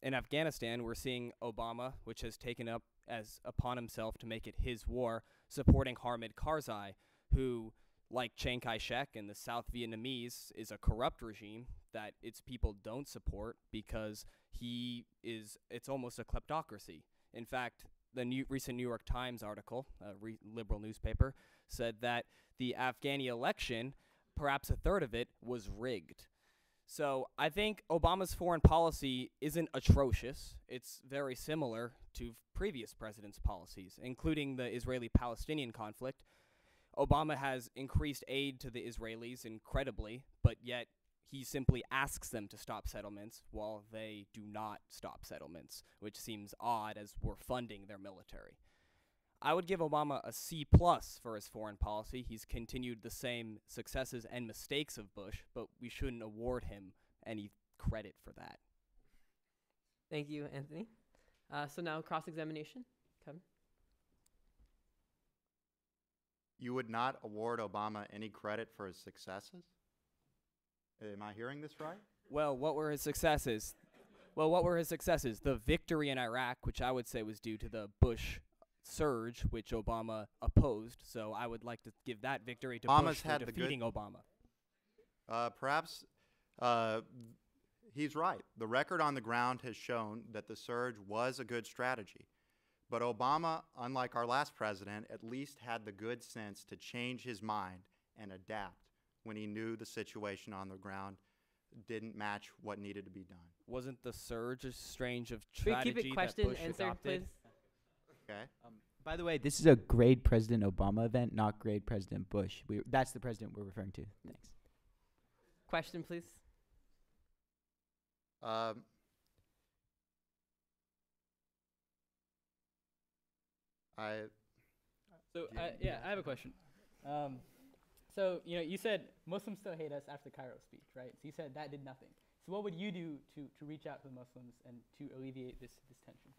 in Afghanistan, we're seeing Obama, which has taken up as upon himself to make it his war, supporting Hamid Karzai, who, like Chiang Kai-shek and the South Vietnamese, is a corrupt regime that its people don't support because it's almost a kleptocracy. In fact, the recent New York Times article, a liberal newspaper, said that the Afghani election, perhaps a third of it, was rigged. So I think Obama's foreign policy isn't atrocious. It's very similar to previous presidents' policies, including the Israeli-Palestinian conflict. Obama has increased aid to the Israelis incredibly, but yet he simply asks them to stop settlements while they do not stop settlements, which seems odd as we're funding their military. I would give Obama a C+ for his foreign policy. He's continued the same successes and mistakes of Bush, but we shouldn't award him any credit for that. Thank you, Anthony. So now cross-examination. Kevin? You would not award Obama any credit for his successes? Am I hearing this right? Well, what were his successes? The victory in Iraq, which I would say was due to the Bush surge, which Obama opposed. So I would like to give that victory to Obama's Bush for had the defeating good- Obama. Perhaps he's right. The record on the ground has shown that the surge was a good strategy. But Obama, unlike our last president, at least had the good sense to change his mind and adapt when he knew the situation on the ground didn't match what needed to be done. Wasn't the surge a strange of Can we keep strategy it that question Bush answer, adopted? please? Okay. By the way, this is a grade President Obama event, not grade President Bush. That's the president we're referring to. Thanks. Question, please. So yeah, I have a question. So you said Muslims still hate us after the Cairo speech, right? So you said that did nothing. So what would you do to reach out to the Muslims and to alleviate this tension?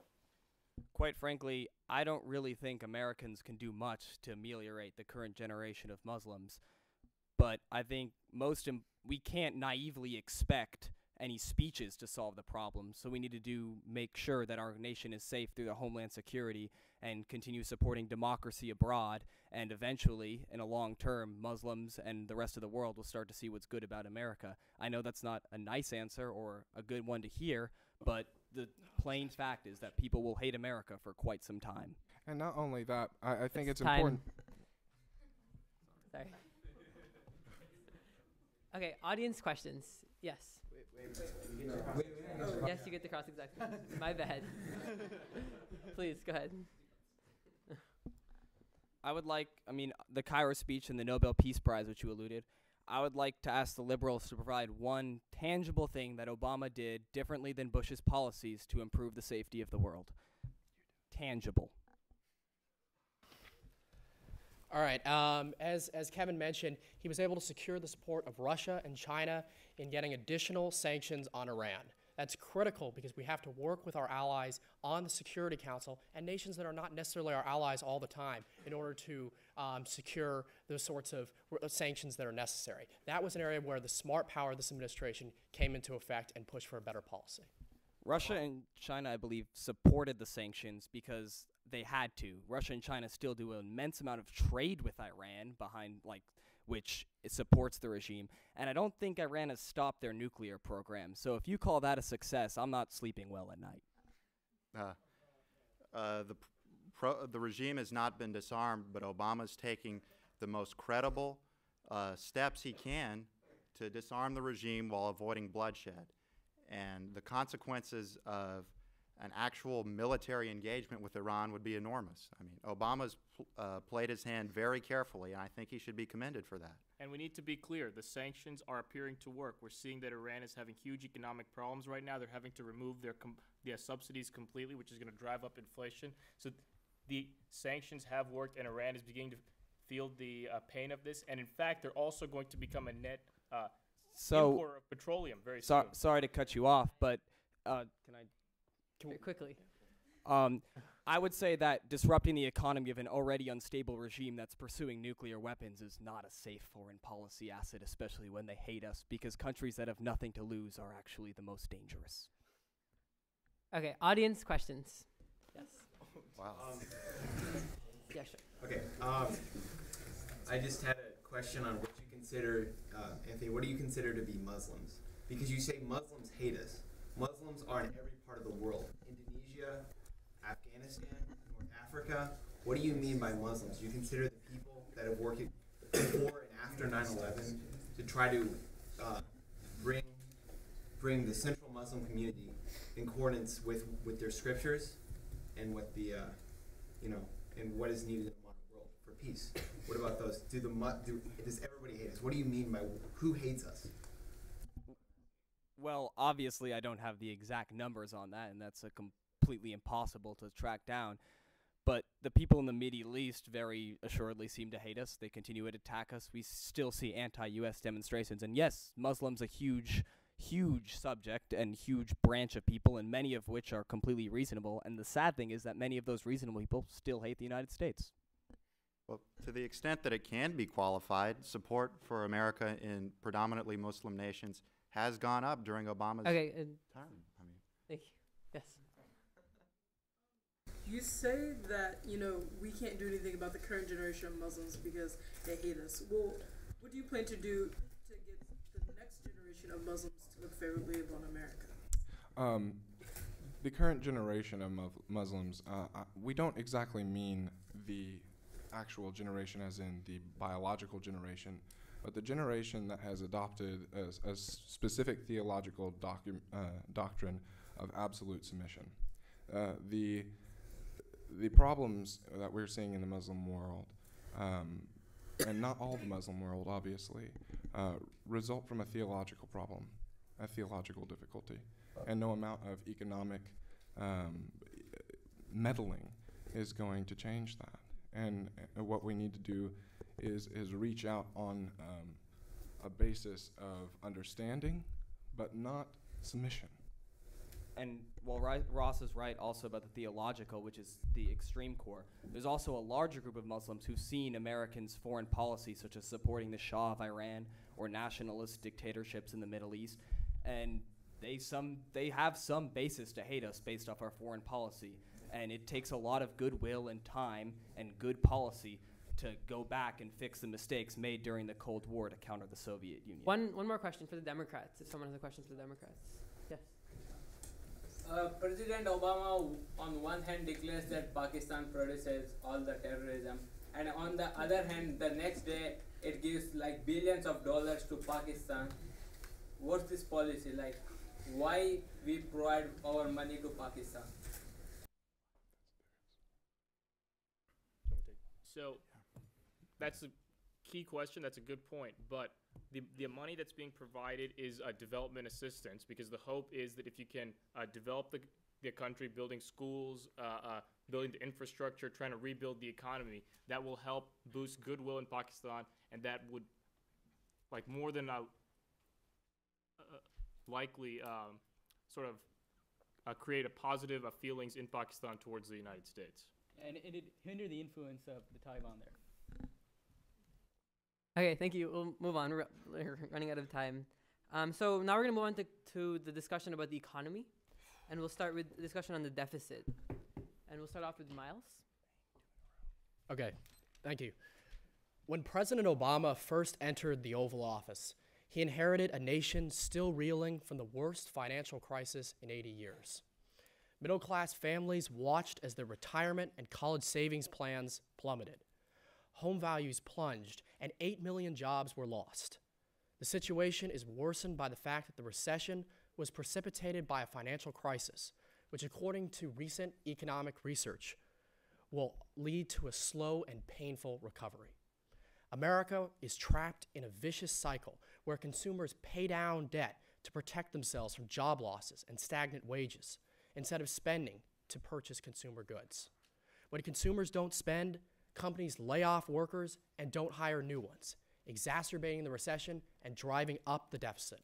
Quite frankly, I don't really think Americans can do much to ameliorate the current generation of Muslims. But I think we can't naively expect any speeches to solve the problem. So we need to make sure that our nation is safe through the Homeland Security and continue supporting democracy abroad. And eventually, in a long term, Muslims and the rest of the world will start to see what's good about America. I know that's not a nice answer or a good one to hear, but the plain fact is that people will hate America for quite some time. And not only that, I think it's time. important. Sorry. Okay, audience questions. Yes. Yes, you get the cross-examination. My bad. Please, go ahead. The Cairo speech and the Nobel Peace Prize, which you alluded, I would like to ask the liberals to provide one tangible thing that Obama did differently than Bush's policies to improve the safety of the world. Tangible. All right. As Kevin mentioned, he was able to secure the support of Russia and China in getting additional sanctions on Iran. That's critical because we have to work with our allies on the Security Council and nations that are not necessarily our allies all the time in order to secure those sorts of sanctions that are necessary. That was an area where the smart power of this administration came into effect and pushed for a better policy. Russia and China, I believe, supported the sanctions because they had to. Russia and China still do an immense amount of trade with Iran which supports the regime. And I don't think Iran has stopped their nuclear program. So if you call that a success, I'm not sleeping well at night. The regime has not been disarmed, but Obama's taking the most credible steps he can to disarm the regime while avoiding bloodshed. And the consequences of an actual military engagement with Iran would be enormous. I mean, Obama's played his hand very carefully, and I think he should be commended for that. And we need to be clear, the sanctions are appearing to work. We're seeing that Iran is having huge economic problems right now. They're having to remove their subsidies completely, which is going to drive up inflation. So the sanctions have worked, and Iran is beginning to feel the pain of this. And in fact, they're also going to become a net importer of petroleum very soon. Sorry to cut you off, but quickly. I would say that disrupting the economy of an already unstable regime that's pursuing nuclear weapons is not a safe foreign policy asset, especially when they hate us, because countries that have nothing to lose are actually the most dangerous. Okay, audience questions. Yes. Wow. Yeah, sure. Okay. I just had a question on what you consider, Anthony, what do you consider to be Muslims? Because you say Muslims hate us. Muslims are in every part of the world. Indonesia, Afghanistan, North Africa. What do you mean by Muslims? Do you consider the people that have worked before and after 9/11 to try to bring the central Muslim community in accordance with their scriptures and what the and what is needed in the modern world for peace? What about those? Does everybody hate us? What do you mean by who hates us? Well, obviously, I don't have the exact numbers on that, and that's completely impossible to track down. But the people in the Middle East very assuredly seem to hate us. They continue to attack us. We still see anti-U.S. demonstrations. And yes, Muslims a huge huge subject and huge branch of people, and many of which are completely reasonable. And the sad thing is that many of those reasonable people still hate the United States. Well, to the extent that it can be qualified, support for America in predominantly Muslim nations has gone up during Obama's Okay. term. I mean, Thank you. Yes. You say that, we can't do anything about the current generation of Muslims because they hate us. Well, what do you plan to do to get the next generation of Muslims to look favorably upon America? The current generation of Muslims, we don't exactly mean the actual generation as in the biological generation, but the generation that has adopted a specific theological doctrine of absolute submission. The problems that we're seeing in the Muslim world, and not all the Muslim world, obviously, result from a theological problem, a theological difficulty, and no amount of economic meddling is going to change that. And what we need to do is reach out on a basis of understanding, but not submission. And while Ross is right also about the theological, which is the extreme core, there's also a larger group of Muslims who've seen Americans' foreign policy, such as supporting the Shah of Iran or nationalist dictatorships in the Middle East, and they have some basis to hate us based off our foreign policy. And it takes a lot of goodwill and time and good policy to go back and fix the mistakes made during the Cold War to counter the Soviet Union. One more question for the Democrats, if someone has a question for the Democrats. Yes. President Obama, on one hand, declares that Pakistan produces all the terrorism, and on the other hand, the next day, it gives like billions of dollars to Pakistan. What's this policy like? Why we provide our money to Pakistan? So that's a key question. That's a good point. But the money that's being provided is development assistance, because the hope is that if you can develop the country, building schools, building the infrastructure, trying to rebuild the economy, that will help boost goodwill in Pakistan, and that would, like, more than likely sort of create a positive feelings in Pakistan towards the United States. And it'd hinder the influence of the Taliban there. Okay, thank you. We'll move on. We're running out of time. So now we're going to move on to the discussion about the economy. And we'll start with the discussion on the deficit. And we'll start off with Miles. Okay, thank you. When President Obama first entered the Oval Office, he inherited a nation still reeling from the worst financial crisis in 80 years. Middle-class families watched as their retirement and college savings plans plummeted. Home values plunged, and 8 million jobs were lost. The situation is worsened by the fact that the recession was precipitated by a financial crisis, which, according to recent economic research, will lead to a slow and painful recovery. America is trapped in a vicious cycle where consumers pay down debt to protect themselves from job losses and stagnant wages, instead of spending to purchase consumer goods. When consumers don't spend, companies lay off workers and don't hire new ones, exacerbating the recession and driving up the deficit.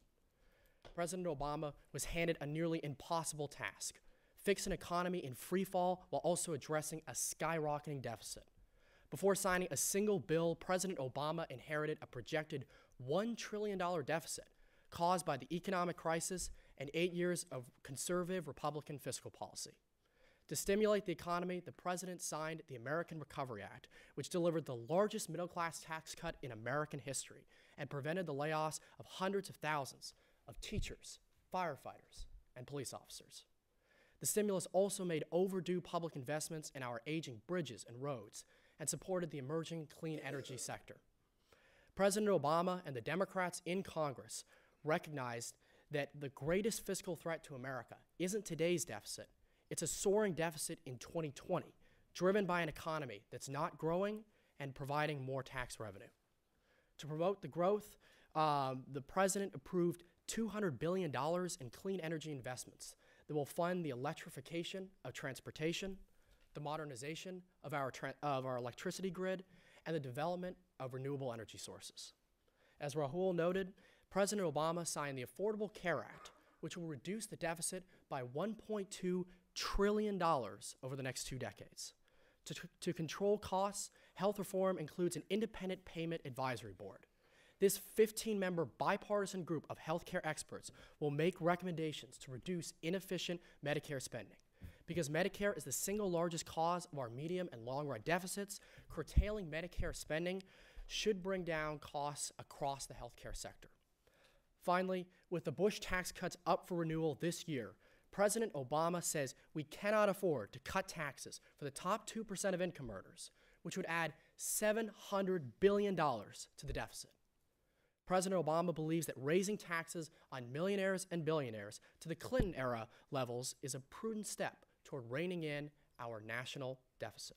President Obama was handed a nearly impossible task: fix an economy in free fall while also addressing a skyrocketing deficit. Before signing a single bill, President Obama inherited a projected $1 trillion deficit caused by the economic crisis and 8 years of conservative Republican fiscal policy. To stimulate the economy, the president signed the American Recovery Act, which delivered the largest middle-class tax cut in American history and prevented the layoffs of hundreds of thousands of teachers, firefighters, and police officers. The stimulus also made overdue public investments in our aging bridges and roads and supported the emerging clean energy sector. President Obama and the Democrats in Congress recognized that the greatest fiscal threat to America isn't today's deficit. It's a soaring deficit in 2020, driven by an economy that's not growing and providing more tax revenue. To promote the growth, the president approved $200 billion in clean energy investments that will fund the electrification of transportation, the modernization of our electricity grid, and the development of renewable energy sources. As Rahul noted, President Obama signed the Affordable Care Act, which will reduce the deficit by $1.2 trillion over the next 2 decades. To control costs, health reform includes an independent payment advisory board. This 15-member bipartisan group of healthcare experts will make recommendations to reduce inefficient Medicare spending. Because Medicare is the single largest cause of our medium and long-run deficits, curtailing Medicare spending should bring down costs across the healthcare sector. Finally, with the Bush tax cuts up for renewal this year, President Obama says we cannot afford to cut taxes for the top 2% of income earners, which would add $700 billion to the deficit. President Obama believes that raising taxes on millionaires and billionaires to the Clinton-era levels is a prudent step toward reining in our national deficit.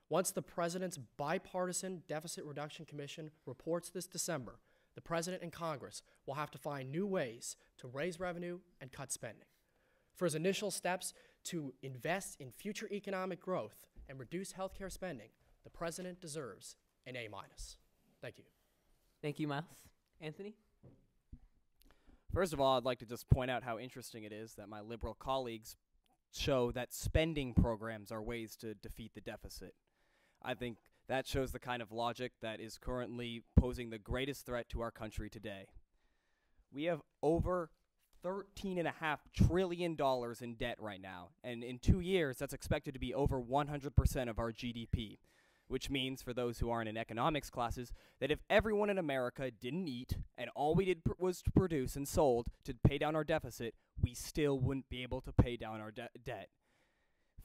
Once the President's Bipartisan Deficit Reduction Commission reports this December, the President and Congress will have to find new ways to raise revenue and cut spending. For his initial steps to invest in future economic growth and reduce healthcare spending, the President deserves an A-. Thank you. Thank you, Miles. Anthony? First of all, I'd like to just point out how interesting it is that my liberal colleagues show that spending programs are ways to defeat the deficit. I think that shows the kind of logic that is currently posing the greatest threat to our country today. We have over $13.5 trillion in debt right now, and in 2 years, that's expected to be over 100% of our GDP, which means, for those who aren't in economics classes, that if everyone in America didn't eat and all we did was to produce and sold to pay down our deficit, we still wouldn't be able to pay down our debt.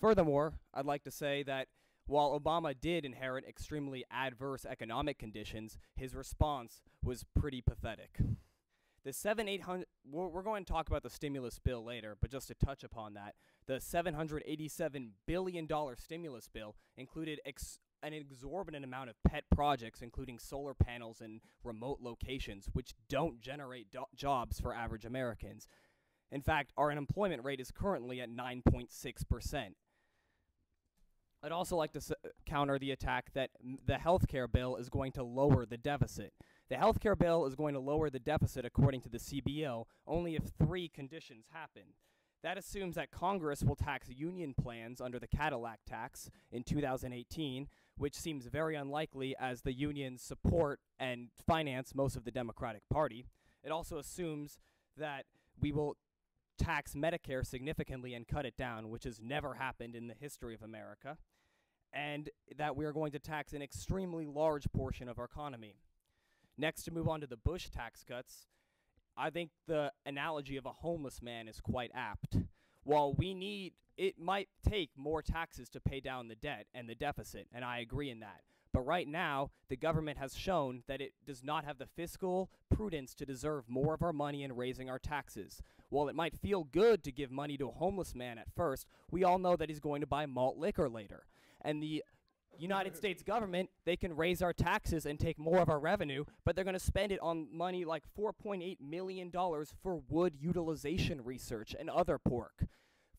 Furthermore, I'd like to say that while Obama did inherit extremely adverse economic conditions, his response was pretty pathetic. We're going to talk about the stimulus bill later, but just to touch upon that, the $787 billion stimulus bill included an exorbitant amount of pet projects, including solar panels in remote locations, which don't generate jobs for average Americans. In fact, our unemployment rate is currently at 9.6%. I'd also like to counter the attack that the healthcare bill is going to lower the deficit. The healthcare bill is going to lower the deficit, according to the CBO, only if 3 conditions happen. That assumes that Congress will tax union plans under the Cadillac tax in 2018, which seems very unlikely as the unions support and finance most of the Democratic Party. It also assumes that we will tax Medicare significantly and cut it down, which has never happened in the history of America, and that we are going to tax an extremely large portion of our economy. Next, to move on to the Bush tax cuts, I think the analogy of a homeless man is quite apt. While it might take more taxes to pay down the debt and the deficit, and I agree in that. But right now, the government has shown that it does not have the fiscal prudence to deserve more of our money in raising our taxes. While it might feel good to give money to a homeless man at first, we all know that he's going to buy malt liquor later. And the United States government, they can raise our taxes and take more of our revenue, but they're going to spend it on money like $4.8 million for wood utilization research and other pork.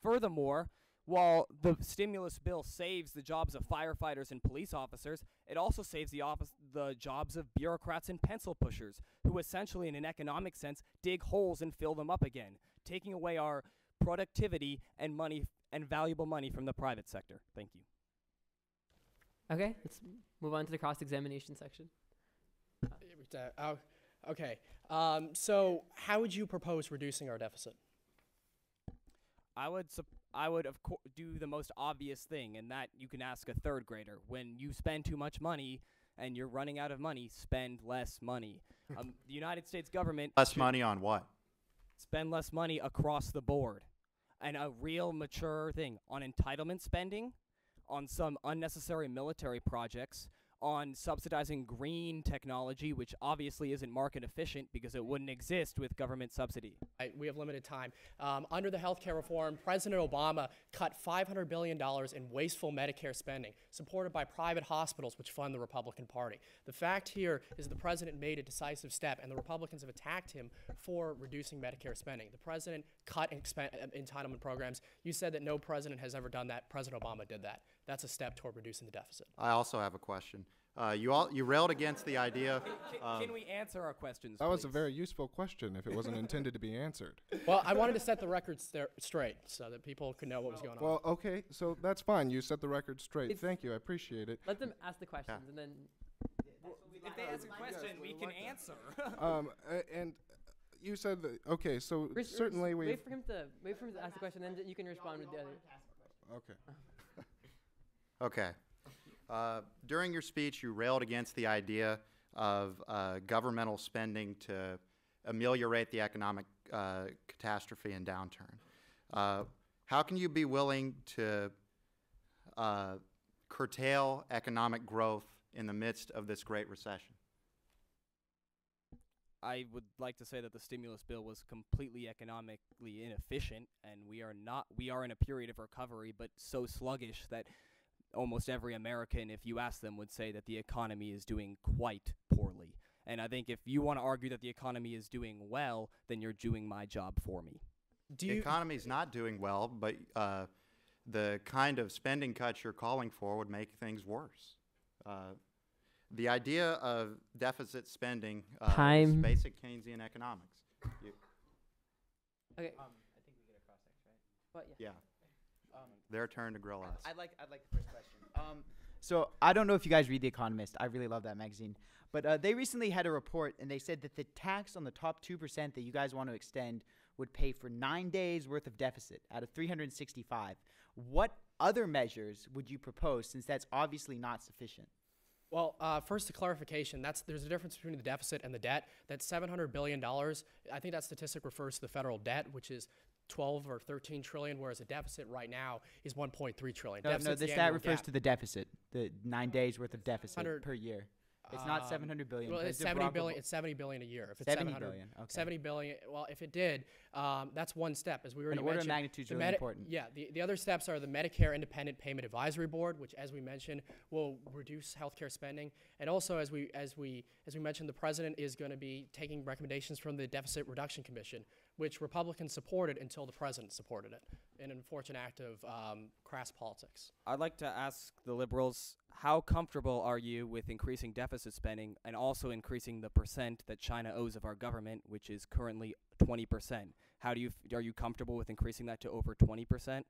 Furthermore, while the stimulus bill saves the jobs of firefighters and police officers, it also saves the jobs of bureaucrats and pencil pushers, who essentially, in an economic sense, dig holes and fill them up again, taking away our productivity and money and valuable money from the private sector. Thank you. Okay, let's move on to the cross-examination section. Okay, so how would you propose reducing our deficit? I would do the most obvious thing, and that you can ask a third grader. When you spend too much money and you're running out of money, spend less money. The United States government Less money on what? Spend less money across the board. And a real mature thing on entitlement spending, on some unnecessary military projects, on subsidizing green technology, which obviously isn't market efficient because it wouldn't exist with government subsidy. We have limited time. Under the healthcare reform, President Obama cut $500 billion in wasteful Medicare spending, supported by private hospitals, which fund the Republican Party. The fact here is the president made a decisive step, and the Republicans have attacked him for reducing Medicare spending. The president cut entitlement programs. You said that no president has ever done that. President Obama did that. That's a step toward reducing the deficit. I also have a question. You railed against the idea. Can we answer our questions? That was a please? very useful question if it wasn't intended to be answered. Well, I wanted to set the record straight so that people could know what was going on. Well, okay, so that's fine. You set the record straight. Thank you. I appreciate it. Let them ask the questions and then. If they ask a question, we can answer. And you said that. Okay, so certainly we. Wait for him to ask the question, then you can respond with the other. Okay. Okay. During your speech, you railed against the idea of governmental spending to ameliorate the economic catastrophe and downturn. How can you be willing to curtail economic growth in the midst of this great recession? I would like to say that the stimulus bill was completely economically inefficient, and we are in a period of recovery, but so sluggish that almost every American, if you ask them, would say that the economy is doing quite poorly. And I think if you want to argue that the economy is doing well, then you're doing my job for me. The economy is not doing well, but the kind of spending cuts you're calling for would make things worse. The idea of deficit spending is basic Keynesian economics. Okay. I think we get a cross section, right? But yeah. Their turn to grill us. I'd like the first question. So I don't know if you guys read The Economist. I really love that magazine. But they recently had a report, and they said that the tax on the top 2% that you guys want to extend would pay for 9 days worth of deficit out of 365. What other measures would you propose, since that's obviously not sufficient? Well, first, a clarification. There's a difference between the deficit and the debt. That's $700 billion. I think that statistic refers to the federal debt, which is 12 or 13 trillion, whereas the deficit right now is 1.3 trillion. No, that refers to the deficit, the 9 days worth of deficit per year. It's not 700 billion. Well, it's 70 billion. It's 70 billion a year. If it's 70 700 billion, okay. 70 billion. Well, if it did, that's one step, as we already An order mentioned. of magnitude is really important. Yeah. The other steps are the Medicare Independent Payment Advisory Board, which, as we mentioned, will reduce healthcare spending, and also, as we mentioned, the president is going to be taking recommendations from the Deficit Reduction Commission, which Republicans supported until the president supported it, in an unfortunate act of crass politics. I'd like to ask the liberals, how comfortable are you with increasing deficit spending and also increasing the percent that China owes of our government, which is currently 20%? Are you comfortable with increasing that to over 20%?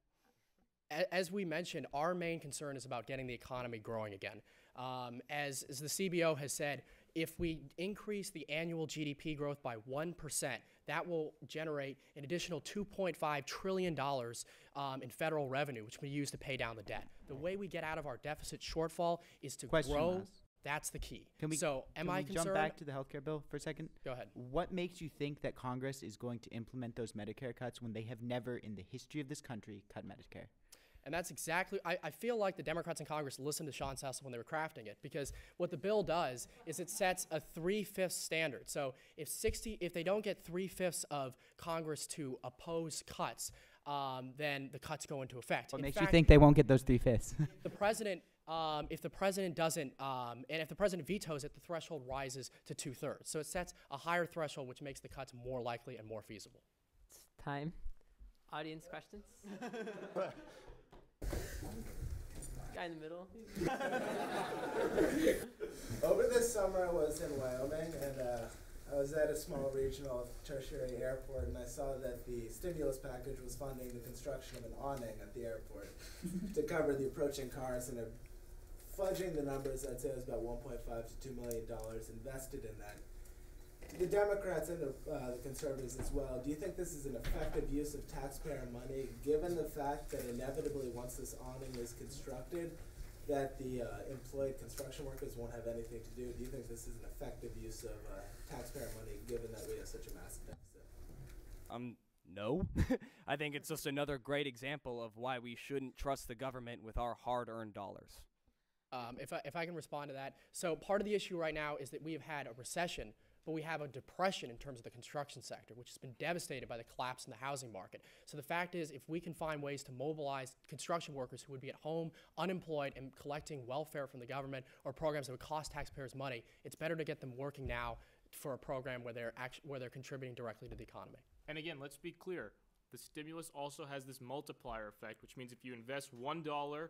As we mentioned, our main concern is about getting the economy growing again. As the CBO has said, if we increase the annual GDP growth by 1%, that will generate an additional $2.5 trillion in federal revenue, which we use to pay down the debt. The way we get out of our deficit shortfall is to grow. That's the key. Can we jump back to the healthcare bill for a second? Go ahead. What makes you think that Congress is going to implement those Medicare cuts when they have never in the history of this country cut Medicare? And that's exactly, I feel like the Democrats in Congress listened to Sean Sessler when they were crafting it, because what the bill does is it sets a 3/5 standard. So if they don't get 3/5 of Congress to oppose cuts, then the cuts go into effect. What makes you think they won't get those 3/5? The president, if the president doesn't, and if the president vetoes it, the threshold rises to 2/3. So it sets a higher threshold, which makes the cuts more likely and more feasible. It's time. Audience questions? Guy in the middle. Over this summer, I was in Wyoming, and I was at a small regional tertiary airport, and I saw that the stimulus package was funding the construction of an awning at the airport to cover the approaching cars, and fudging the numbers, I'd say it was about $1.5 to $2 million invested in that. The Democrats and the conservatives as well, do you think this is an effective use of taxpayer money, given the fact that inevitably once this awning is constructed, that the employed construction workers won't have anything to do? Do you think this is an effective use of taxpayer money, given that we have such a massive deficit? No. I think it's just another great example of why we shouldn't trust the government with our hard-earned dollars. If I can respond to that. So part of the issue right now is that we have had a recession, but we have a depression in terms of the construction sector, which has been devastated by the collapse in the housing market. So the fact is, if we can find ways to mobilize construction workers who would be at home, unemployed, and collecting welfare from the government or programs that would cost taxpayers money, it's better to get them working now for a program where they're contributing directly to the economy. And again, let's be clear. The stimulus also has this multiplier effect, which means if you invest $1,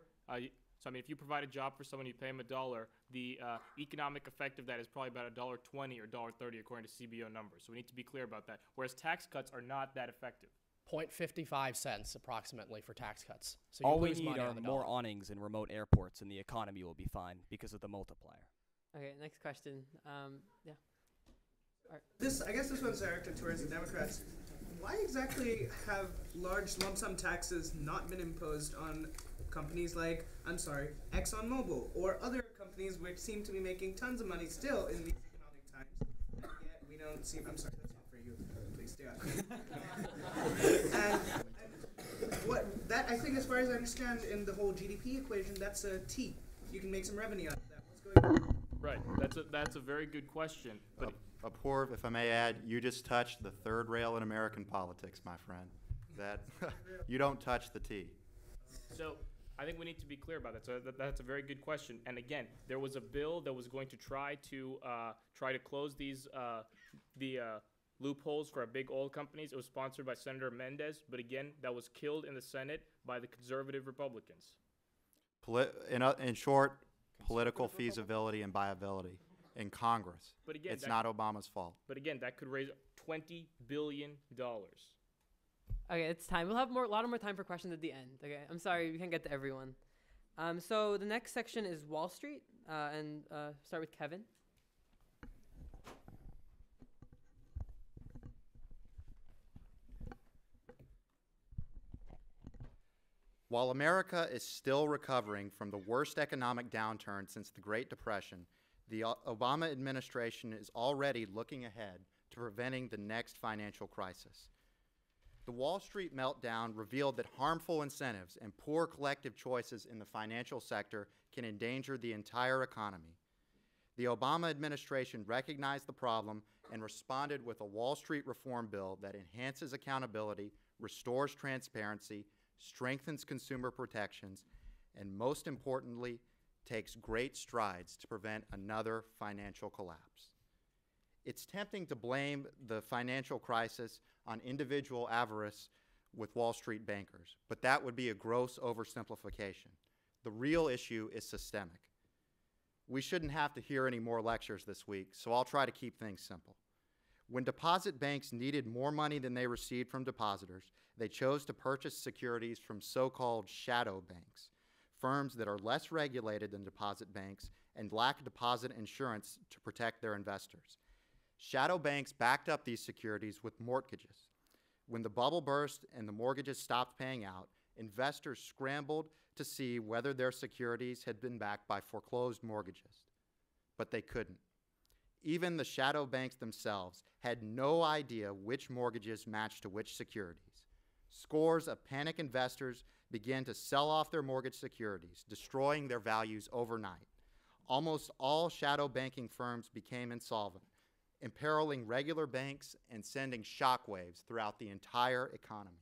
So I mean, if you provide a job for someone, you pay them $1, the economic effect of that is probably about $1.20 or $1.30 according to CBO numbers. So we need to be clear about that. Whereas tax cuts are not that effective. 0.55 cents approximately for tax cuts. So you All we lose need money are on the more dollar. awnings in remote airports, and the economy will be fine because of the multiplier. Okay, next question. Yeah. I guess this one's directed towards the Democrats. Why exactly have large lump sum taxes not been imposed on companies like, ExxonMobil or other companies which seem to be making tons of money still in these economic times, and yet we don't seem, I'm sorry, that's not for you, please stay on. and what, that, I think as far as I understand in the whole GDP equation, that's a T. You can make some revenue out of that. What's going on? Right, that's a very good question, but Apoorv, if I may add, you just touched the third rail in American politics, my friend. That you don't touch the T. So I think we need to be clear about that. So that's a very good question. And again, there was a bill that was going to try to close these loopholes for our big oil companies. It was sponsored by Senator Mendez, but again, that was killed in the Senate by the conservative Republicans. In short, political feasibility and viability in Congress. But again, it's not Obama's fault. But again, that could raise $20 billion. Okay, it's time. We'll have a lot more time for questions at the end. Okay, I'm sorry we can't get to everyone. So the next section is Wall Street, and start with Kevin. While America is still recovering from the worst economic downturn since the Great Depression, the Obama administration is already looking ahead to preventing the next financial crisis. The Wall Street meltdown revealed that harmful incentives and poor collective choices in the financial sector can endanger the entire economy. The Obama administration recognized the problem and responded with a Wall Street reform bill that enhances accountability, restores transparency, strengthens consumer protections, and most importantly, takes great strides to prevent another financial collapse. It's tempting to blame the financial crisis on individual avarice with Wall Street bankers, but that would be a gross oversimplification. The real issue is systemic. We shouldn't have to hear any more lectures this week, so I'll try to keep things simple. When deposit banks needed more money than they received from depositors, they chose to purchase securities from so-called shadow banks, firms that are less regulated than deposit banks and lack deposit insurance to protect their investors. Shadow banks backed up these securities with mortgages. When the bubble burst and the mortgages stopped paying out, investors scrambled to see whether their securities had been backed by foreclosed mortgages. But they couldn't. Even the shadow banks themselves had no idea which mortgages matched to which securities. Scores of panic investors began to sell off their mortgage securities, destroying their values overnight. Almost all shadow banking firms became insolvent, imperiling regular banks and sending shockwaves throughout the entire economy.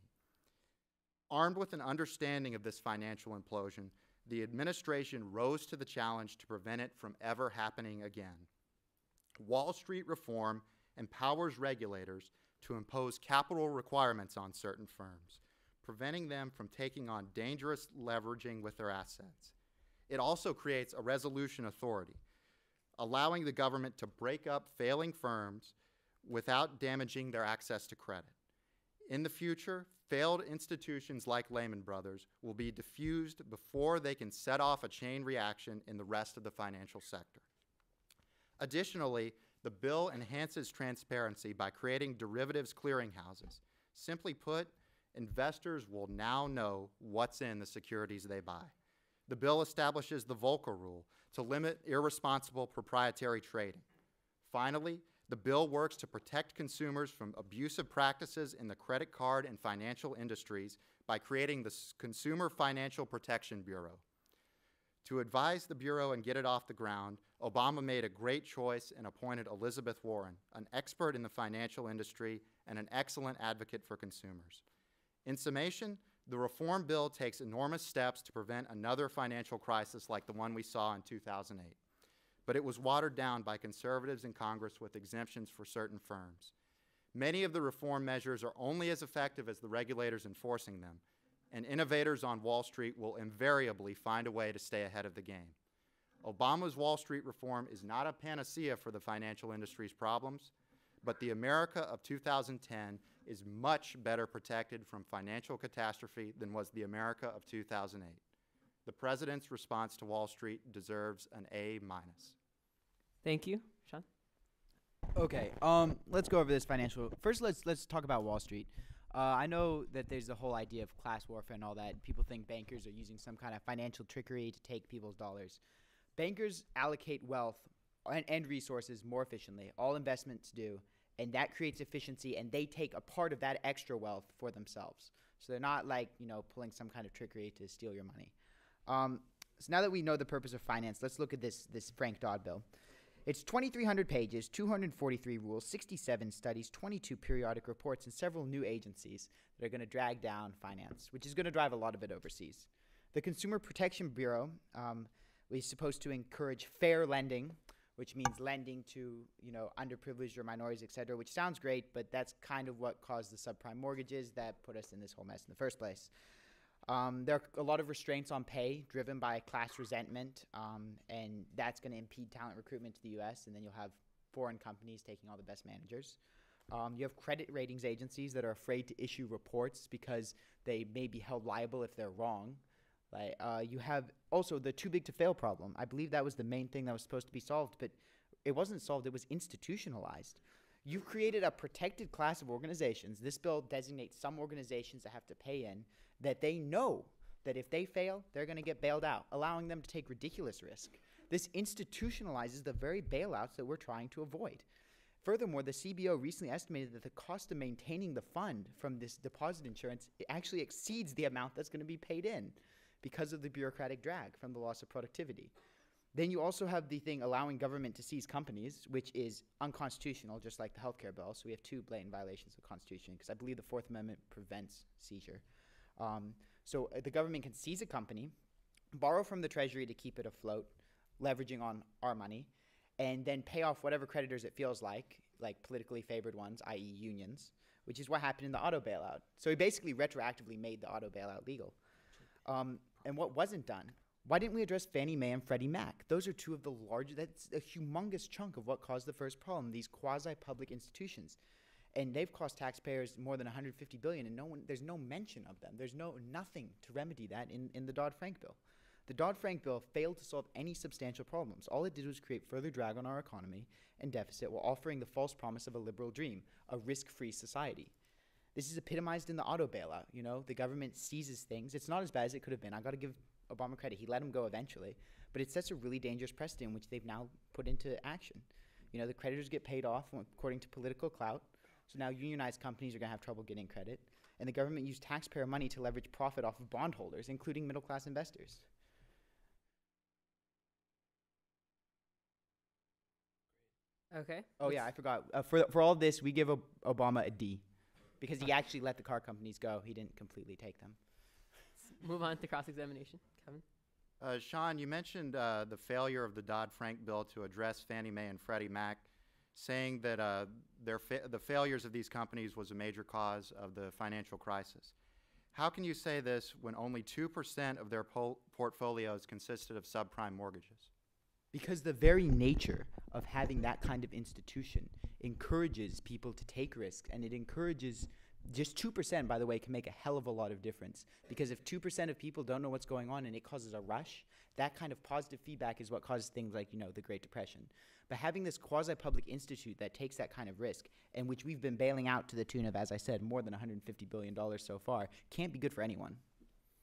Armed with an understanding of this financial implosion, the administration rose to the challenge to prevent it from ever happening again. Wall Street reform empowers regulators to impose capital requirements on certain firms, preventing them from taking on dangerous leveraging with their assets. It also creates a resolution authority, allowing the government to break up failing firms without damaging their access to credit. In the future, failed institutions like Lehman Brothers will be diffused before they can set off a chain reaction in the rest of the financial sector. Additionally, the bill enhances transparency by creating derivatives clearinghouses. Simply put, investors will now know what's in the securities they buy. The bill establishes the Volcker Rule to limit irresponsible proprietary trading. Finally, the bill works to protect consumers from abusive practices in the credit card and financial industries by creating the Consumer Financial Protection Bureau. To advise the Bureau and get it off the ground, Obama made a great choice and appointed Elizabeth Warren, an expert in the financial industry and an excellent advocate for consumers. In summation, the reform bill takes enormous steps to prevent another financial crisis like the one we saw in 2008. But it was watered down by conservatives in Congress with exemptions for certain firms. Many of the reform measures are only as effective as the regulators enforcing them, and innovators on Wall Street will invariably find a way to stay ahead of the game. Obama's Wall Street reform is not a panacea for the financial industry's problems, but the America of 2010 is much better protected from financial catastrophe than was the America of 2008. The president's response to Wall Street deserves an A-. Thank you. Sean? Okay, let's go over this financial. First, let's talk about Wall Street. I know that there's the whole idea of class warfare and all that. People think bankers are using some kind of financial trickery to take people's dollars. Bankers allocate wealth and resources more efficiently. All investments do, and that creates efficiency, and they take a part of that extra wealth for themselves. So they're not like, pulling some kind of trickery to steal your money. So now that we know the purpose of finance, let's look at this Frank Dodd bill. It's 2,300 pages, 243 rules, 67 studies, 22 periodic reports, and several new agencies that are going to drag down finance, which is going to drive a lot of it overseas. The Consumer Protection Bureau is supposed to encourage fair lending, which means lending to, underprivileged or minorities, et cetera, which sounds great, but that's kind of what caused the subprime mortgages that put us in this whole mess in the first place. There are a lot of restraints on pay driven by class resentment, and that's going to impede talent recruitment to the U.S., and then you'll have foreign companies taking all the best managers. You have credit ratings agencies that are afraid to issue reports because they may be held liable if they're wrong. You have also the too big to fail problem. I believe that was the main thing that was supposed to be solved, but it wasn't solved. It was institutionalized. You've created a protected class of organizations. This bill designates some organizations that have to pay in that they know that if they fail, they're going to get bailed out, allowing them to take ridiculous risk. This institutionalizes the very bailouts that we're trying to avoid. Furthermore, the CBO recently estimated that the cost of maintaining the fund from this deposit insurance actually exceeds the amount that's going to be paid in because of the bureaucratic drag from the loss of productivity. Then you also have the thing allowing government to seize companies, which is unconstitutional, just like the healthcare bill. So we have two blatant violations of the Constitution, because I believe the Fourth Amendment prevents seizure. So the government can seize a company, borrow from the Treasury to keep it afloat, leveraging on our money, and then pay off whatever creditors it feels like politically favored ones, i.e. unions, which is what happened in the auto bailout. So he basically retroactively made the auto bailout legal. And what wasn't done? Why didn't we address Fannie Mae and Freddie Mac? Those are two of the largest, that's a humongous chunk of what caused the first problem, these quasi-public institutions. And they've cost taxpayers more than $150 billion, and there's no mention of them. There's nothing to remedy that in the Dodd-Frank bill. The Dodd-Frank bill failed to solve any substantial problems. All it did was create further drag on our economy and deficit while offering the false promise of a liberal dream, a risk-free society. This is epitomized in the auto bailout. The government seizes things. It's not as bad as it could have been. I got to give Obama credit. He let him go eventually. But it sets a really dangerous precedent, which they've now put into action. The creditors get paid off according to political clout. So now unionized companies are going to have trouble getting credit. And the government used taxpayer money to leverage profit off of bondholders, including middle-class investors. Okay. Oh, yeah, I forgot. For all of this, we give Obama a D. Because he actually let the car companies go. He didn't completely take them. Let's move on to cross-examination. Kevin? Sean, you mentioned the failure of the Dodd-Frank bill to address Fannie Mae and Freddie Mac, saying that the failures of these companies was a major cause of the financial crisis. How can you say this when only 2% of their portfolios consisted of subprime mortgages? Because the very nature of having that kind of institution encourages people to take risks, and it encourages just 2%, by the way, can make a hell of a lot of difference. Because if 2% of people don't know what's going on and it causes a rush, that kind of positive feedback is what causes things like, the Great Depression. But having this quasi-public institute that takes that kind of risk, and which we've been bailing out to the tune of, as I said, more than $150 billion so far, can't be good for anyone.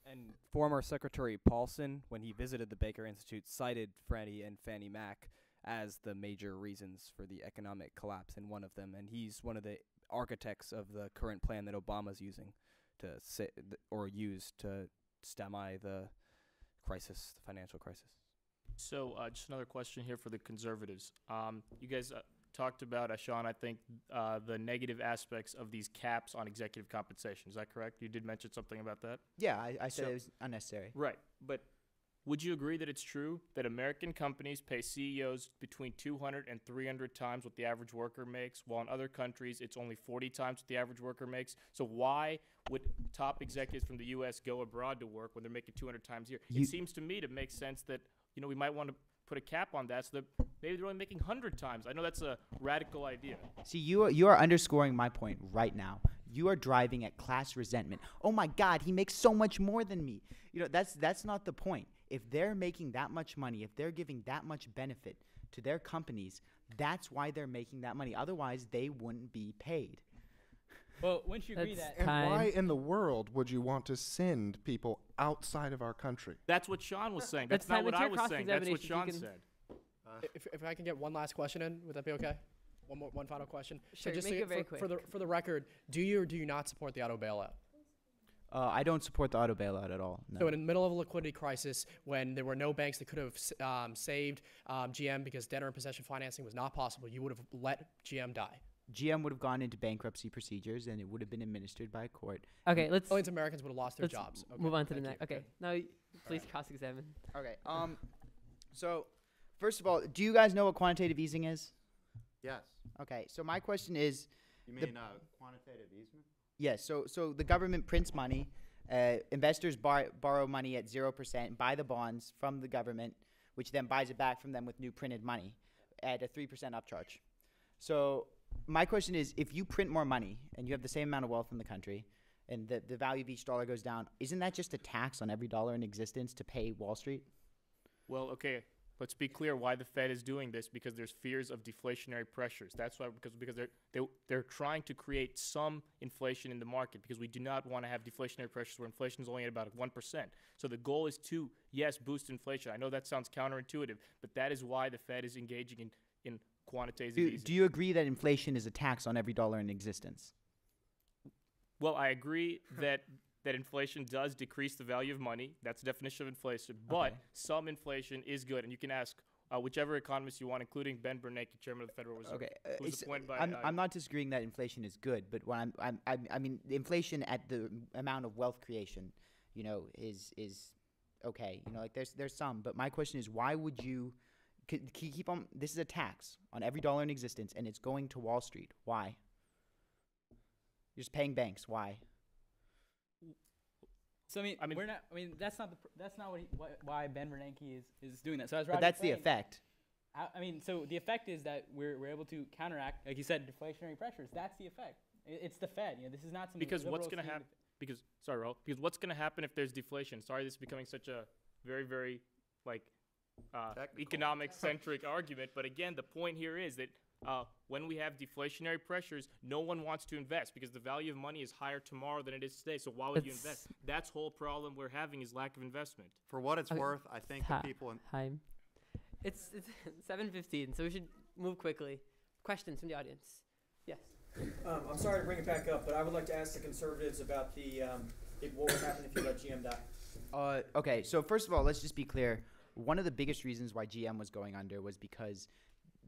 And former Secretary Paulson, when he visited the Baker Institute, cited Freddie and Fannie Mac as the major reasons for the economic collapse in one of them. And he's one of the architects of the current plan that Obama's using to use to stem the crisis, the financial crisis. So just another question here for the conservatives. You guys talked about, Sean, I think, the negative aspects of these caps on executive compensation. Is that correct? You did mention something about that? Yeah, I said it was unnecessary. Right. But Would you agree that it's true that American companies pay CEOs between 200 and 300 times what the average worker makes, while in other countries it's only 40 times what the average worker makes? So why would top executives from the U.S. go abroad to work when they're making 200 times a year? It seems to me to make sense that, you know, we might want to put a cap on that so that maybe they're only making 100 times. I know that's a radical idea. See, you are underscoring my point right now. You are driving at class resentment. Oh my God, he makes so much more than me. You know, that's not the point. If they're making that much money, if they're giving that much benefit to their companies, that's why they're making that money. Otherwise, they wouldn't be paid. Well, wouldn't you agree that? And why in the world would you want to send people outside of our country? That's what Sean was saying. That's not what I was saying. That's what Sean said. If I can get one last question in, would that be okay? One final question. Sure, so just make to it very for the record, do you or do you not support the auto bailout? I don't support the auto bailout at all. No. So in the middle of a liquidity crisis, when there were no banks that could have saved GM because debtor in possession financing was not possible, you would have let GM die. GM would have gone into bankruptcy procedures, and it would have been administered by a court. Okay, let's. Millions of Americans would have lost their jobs. Okay, move on to the thank next. you. Okay, now please cross-examine. Okay. So first of all, do you guys know what quantitative easing is? Yes. Okay. So my question is. You mean quantitative easement? Yes. So the government prints money. Investors borrow money at 0%, buy the bonds from the government, which then buys it back from them with new printed money at a 3% upcharge. So my question is, if you print more money and you have the same amount of wealth in the country and the value of each dollar goes down, isn't that just a tax on every dollar in existence to pay Wall Street? Well, okay, let's be clear why the Fed is doing this, because there's fears of deflationary pressures. That's why, because they're trying to create some inflation in the market, because we do not want to have deflationary pressures where inflation is only at about 1%. So the goal is to, yes, boost inflation. I know that sounds counterintuitive, but that is why the Fed is engaging in quantitative easing. Do you agree that inflation is a tax on every dollar in existence? Well, I agree that inflation does decrease the value of money. That's the definition of inflation. But some inflation is good. And you can ask whichever economist you want, including Ben Bernanke, chairman of the Federal Reserve. Okay. Who was appointed by, I'm not disagreeing that inflation is good, but what I mean, inflation at the amount of wealth creation, you know, is okay. You know, like there's some. But my question is, why would you keep on? This is a tax on every dollar in existence, and it's going to Wall Street. Why? You're just paying banks. Why? So I mean, we're not. I mean, that's not why Ben Bernanke is doing that. So as But Roger that's was saying, the effect. I mean, so the effect is that we're able to counteract, like you said, deflationary pressures. That's the effect. It's the Fed. You know, this is not some. Because what's going to happen? Because what's going to happen if there's deflation? Sorry, this is becoming such a very, very economic centric argument. But again, the point here is that when we have deflationary pressures, no one wants to invest because the value of money is higher tomorrow than it is today. So why would you invest? That's the whole problem we're having is lack of investment. For what it's worth, I think the people in time. It's 7:15, so we should move quickly. Questions from the audience? Yes. I'm sorry to bring it back up, but I would like to ask the conservatives about what would happen if you let GM die. Okay, so first of all, let's just be clear. One of the biggest reasons why GM was going under was because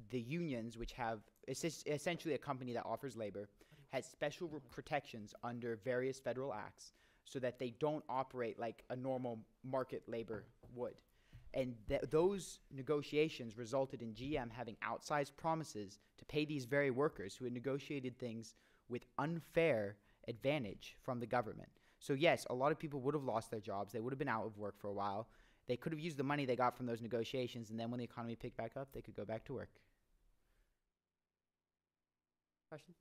the unions, which have essentially a company that offers labor, has special protections under various federal acts so that they don't operate like a normal market labor would. And those negotiations resulted in GM having outsized promises to pay these very workers who had negotiated things with unfair advantage from the government. So yes, a lot of people would have lost their jobs. They would have been out of work for a while. They could have used the money they got from those negotiations, and then when the economy picked back up, they could go back to work. Question?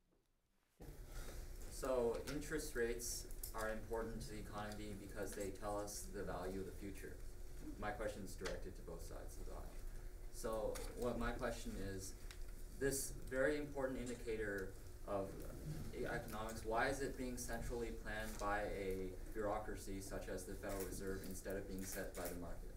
So interest rates are important to the economy because they tell us the value of the future. My question is directed to both sides of the aisle. So what my question is, this very important indicator of economics, why is it being centrally planned by a bureaucracy such as the Federal Reserve instead of being set by the market?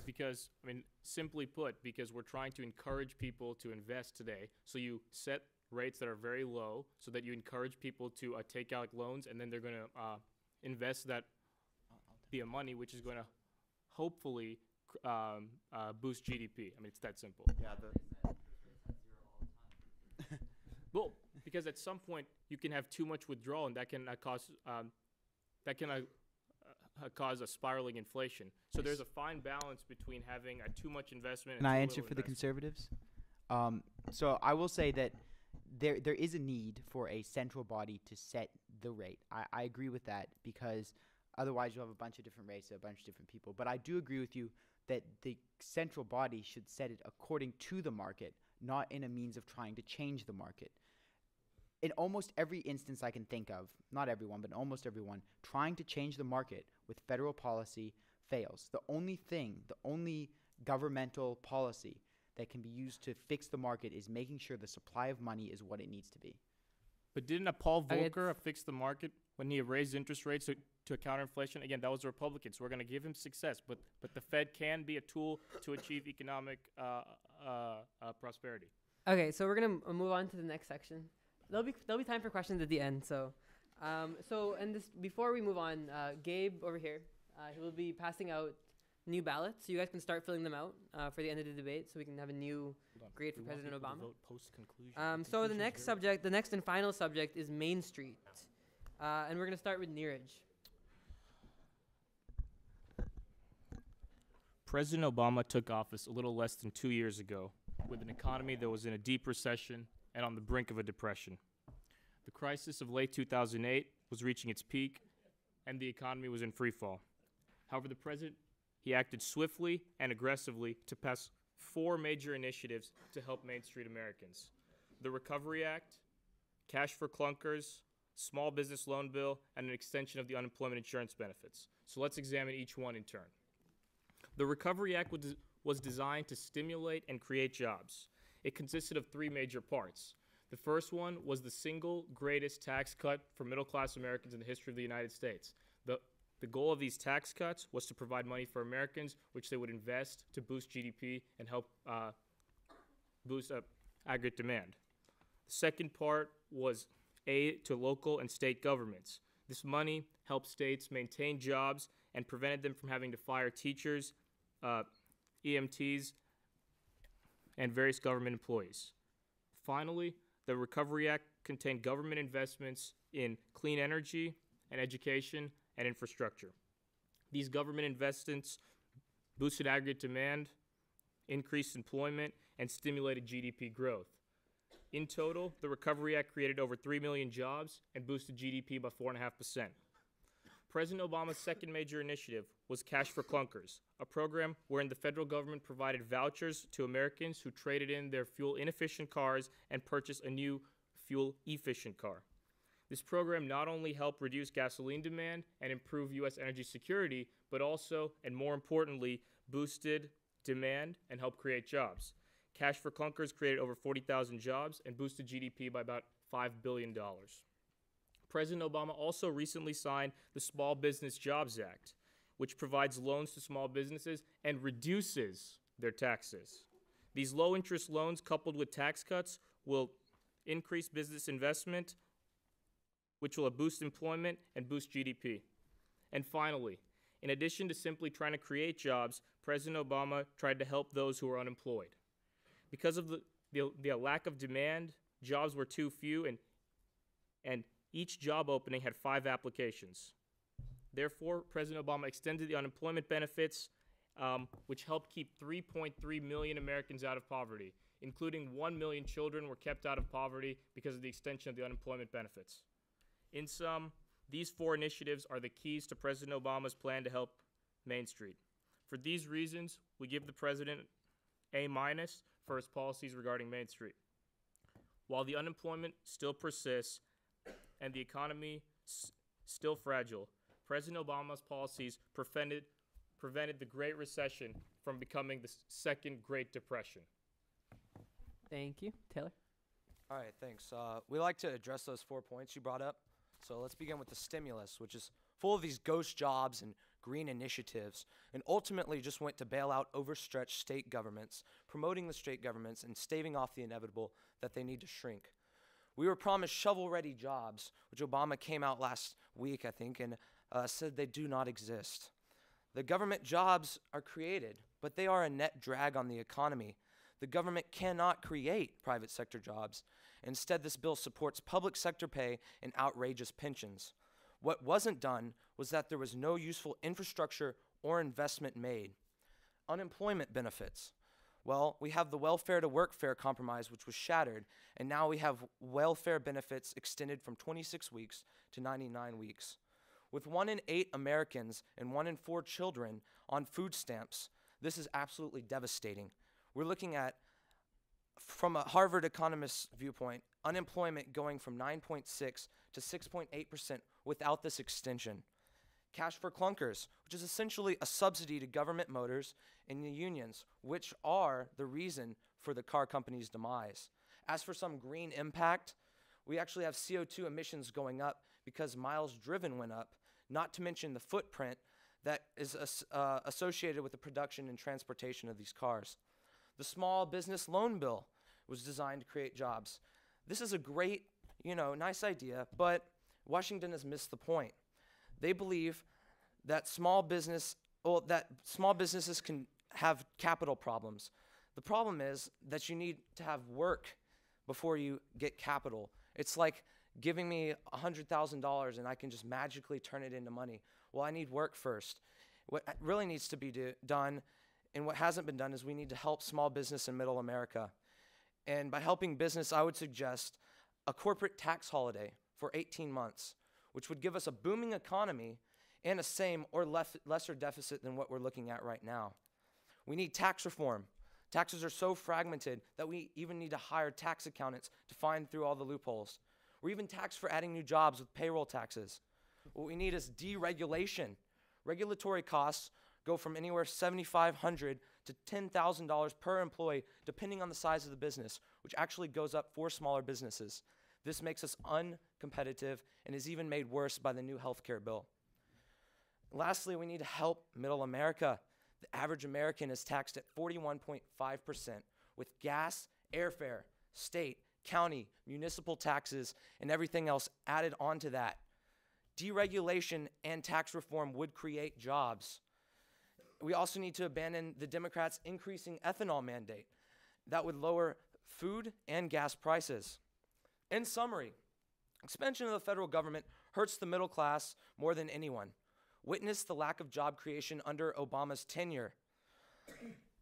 Because, I mean, simply put, because we're trying to encourage people to invest today. So you set rates that are very low so that you encourage people to take out loans, and then they're going to invest that via money, which is going to hopefully boost GDP. I mean, it's that simple. Yeah. Well, because at some point you can have too much withdrawal, and that can cause cause a spiraling inflation. So there's a fine balance between having too much investment Can and I too answer little for the investment. conservatives? So I will say that there is a need for a central body to set the rate. I agree with that, because otherwise you'll have a bunch of different rates, a bunch of different people. But I do agree with you that the central body should set it according to the market, not in a means of trying to change the market. In almost every instance I can think of, not everyone, but almost everyone, trying to change the market with federal policy fails. The only governmental policy that can be used to fix the market is making sure the supply of money is what it needs to be. But didn't Paul Okay, Volcker fix the market when he raised interest rates to counter inflation? Again, that was the Republicans. So we're going to give him success. But the Fed can be a tool to achieve economic prosperity. Okay, so we're gonna move on to the next section. There'll be time for questions at the end. So, and this before we move on, Gabe over here, he will be passing out new ballots. So you guys can start filling them out for the end of the debate, so we can have a new grade for President Obama. So the next subject, the next and final subject, is Main Street, and we're gonna start with Neeraj. President Obama took office a little less than 2 years ago with an economy that was in a deep recession and on the brink of a depression. The crisis of late 2008 was reaching its peak, and the economy was in free fall. However, the president, he acted swiftly and aggressively to pass 4 major initiatives to help Main Street Americans: the Recovery Act, Cash for Clunkers, Small Business Loan Bill, and an extension of the unemployment insurance benefits. So let's examine each one in turn. The Recovery Act was designed to stimulate and create jobs. It consisted of 3 major parts. The first one was the single greatest tax cut for middle-class Americans in the history of the United States. The goal of these tax cuts was to provide money for Americans, which they would invest to boost GDP and help boost aggregate demand. The second part was aid to local and state governments. This money helped states maintain jobs and prevented them from having to fire teachers, EMTs, and various government employees. Finally, the Recovery Act contained government investments in clean energy and education and infrastructure. These government investments boosted aggregate demand, increased employment, and stimulated GDP growth. In total, the Recovery Act created over 3 million jobs and boosted GDP by 4.5%. President Obama's second major initiative was Cash for Clunkers, a program wherein the federal government provided vouchers to Americans who traded in their fuel-inefficient cars and purchased a new fuel-efficient car. This program not only helped reduce gasoline demand and improve U.S. energy security, but also, and more importantly, boosted demand and helped create jobs. Cash for Clunkers created over 40,000 jobs and boosted GDP by about $5 billion. President Obama also recently signed the Small Business Jobs Act, which provides loans to small businesses and reduces their taxes. These low-interest loans, coupled with tax cuts, will increase business investment, which will boost employment and boost GDP. And finally, in addition to simply trying to create jobs, President Obama tried to help those who are unemployed. Because of the lack of demand, jobs were too few, and each job opening had 5 applications. Therefore, President Obama extended the unemployment benefits, which helped keep 3.3 million Americans out of poverty, including 1 million children were kept out of poverty because of the extension of the unemployment benefits. In sum, these 4 initiatives are the keys to President Obama's plan to help Main Street. For these reasons, we give the president A- for his policies regarding Main Street. While the unemployment still persists and the economy still fragile, President Obama's policies prevented the Great Recession from becoming the second Great Depression. Thank you. Taylor? All right, thanks. We like to address those 4 points you brought up. So let's begin with the stimulus, which is full of these ghost jobs and green initiatives, and ultimately just went to bail out overstretched state governments, promoting the state governments and staving off the inevitable that they need to shrink. We were promised shovel-ready jobs, which Obama came out last week, I think, and said they do not exist. The government jobs are created, but they are a net drag on the economy. The government cannot create private sector jobs. Instead, this bill supports public sector pay and outrageous pensions. What wasn't done was that there was no useful infrastructure or investment made. Unemployment benefits. Well, we have the welfare to workfare compromise, which was shattered, and now we have welfare benefits extended from 26 weeks to 99 weeks. With 1 in 8 Americans and 1 in 4 children on food stamps, this is absolutely devastating. We're looking at, from a Harvard economist's viewpoint, unemployment going from 9.6 to 6.8% without this extension. Cash for clunkers, which is essentially a subsidy to government motors and the unions, which are the reason for the car company's demise. As for some green impact, we actually have CO2 emissions going up because miles driven went up, not to mention the footprint that is associated with the production and transportation of these cars. The small business loan bill was designed to create jobs. This is a great, nice idea, but Washington has missed the point. They believe that small businesses can have capital problems. The problem is that you need to have work before you get capital. It's like giving me $100,000 and I can just magically turn it into money. Well, I need work first. What really needs to be done, and what hasn't been done, is we need to help small business in middle America. And by helping business, I would suggest a corporate tax holiday for 18 months, which would give us a booming economy and a same or lesser deficit than what we're looking at right now. We need tax reform. Taxes are so fragmented that we even need to hire tax accountants to find through all the loopholes. We're even taxed for adding new jobs with payroll taxes. What we need is deregulation. Regulatory costs go from anywhere $7,500 to $10,000 per employee, depending on the size of the business, which actually goes up for smaller businesses. This makes us uncompetitive and is even made worse by the new healthcare bill. Lastly, we need to help middle America. The average American is taxed at 41.5%, with gas, airfare, state, county, municipal taxes, and everything else added onto that. Deregulation and tax reform would create jobs. We also need to abandon the Democrats' increasing ethanol mandate. That would lower food and gas prices. In summary, expansion of the federal government hurts the middle class more than anyone. Witness the lack of job creation under Obama's tenure.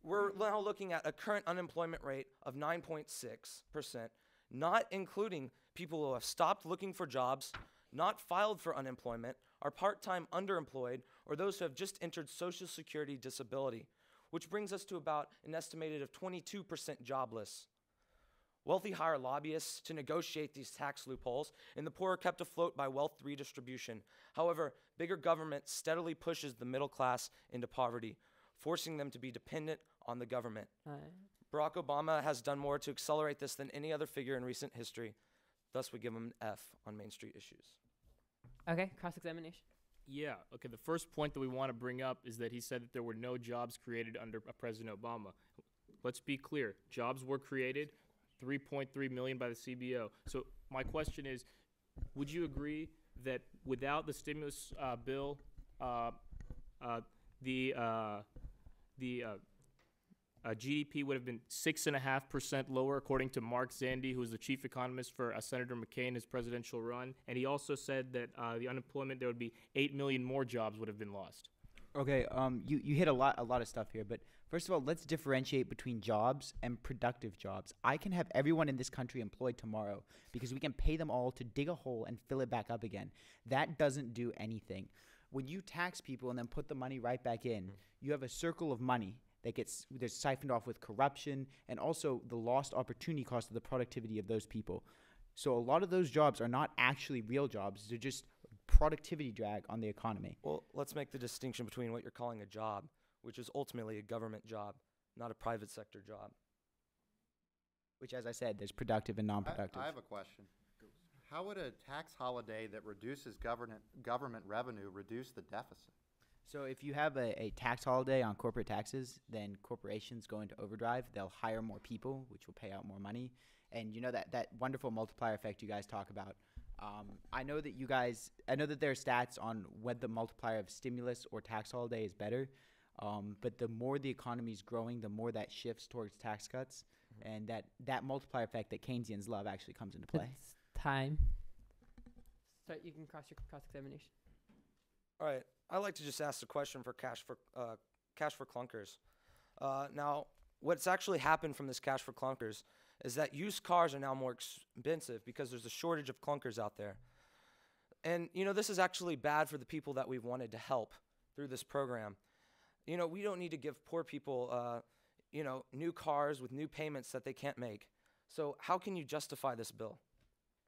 We're now looking at a current unemployment rate of 9.6%, not including people who have stopped looking for jobs, not filed for unemployment, are part-time underemployed, or those who have just entered Social Security disability, which brings us to about an estimated of 22% jobless. Wealthy hire lobbyists to negotiate these tax loopholes, and the poor are kept afloat by wealth redistribution. However, bigger government steadily pushes the middle class into poverty, forcing them to be dependent on the government. Barack Obama has done more to accelerate this than any other figure in recent history. Thus, we give him an F on Main Street issues. Okay, cross-examination. Yeah, okay, the first point that we want to bring up is that he said that there were no jobs created under President Obama. Let's be clear, jobs were created, 3.3 million by the CBO. So my question is, would you agree that without the stimulus bill, the GDP would have been 6.5% lower, according to Mark Zandi, who is the chief economist for Senator McCain in his presidential run? And he also said that the unemployment, there would be 8 million more jobs would have been lost. Okay, you hit a lot of stuff here, but first of all, let's differentiate between jobs and productive jobs. I can have everyone in this country employed tomorrow because we can pay them all to dig a hole and fill it back up again. That doesn't do anything. When you tax people and then put the money right back in, you have a circle of money that gets siphoned off with corruption and also the lost opportunity cost of the productivity of those people. So a lot of those jobs are not actually real jobs. They're just productivity drag on the economy. Well, let's make the distinction between what you're calling a job, which is ultimately a government job, not a private sector job. Which, as I said, there's productive and non-productive. I have a question. How would a tax holiday that reduces government revenue reduce the deficit? So if you have a tax holiday on corporate taxes, then corporations go into overdrive. They'll hire more people, which will pay out more money. And you know that wonderful multiplier effect you guys talk about. I know that there are stats on whether the multiplier of stimulus or tax holiday is better. But the more the economy is growing, the more that shifts towards tax cuts. And that multiplier effect that Keynesians love actually comes into play. It's time. Start. You can cross your cross-examination. All right, I'd like to just ask a question for Cash for Clunkers. Now, what's actually happened from this Cash for Clunkers is that used cars are now more expensive because there's a shortage of clunkers out there. And, you know, this is actually bad for the people that we've wanted to help through this program. You know, we don't need to give poor people, you know, new cars with new payments that they can't make. So how can you justify this bill?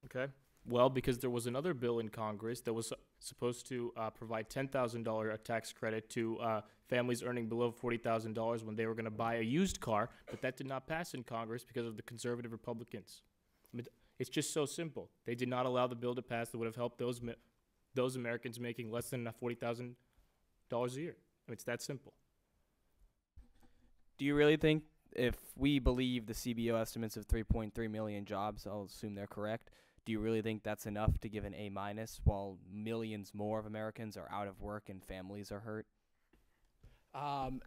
Okay. Well, because there was another bill in Congress that was supposed to provide $10,000 tax credit to families earning below $40,000 when they were going to buy a used car, but that did not pass in Congress because of the conservative Republicans. I mean, it's just so simple. They did not allow the bill to pass that would have helped those Americans making less than $40,000 a year. I mean, it's that simple. Do you really think, if we believe the CBO estimates of 3.3 million jobs, I'll assume they're correct, do you really think that's enough to give an A- while millions more of Americans are out of work and families are hurt?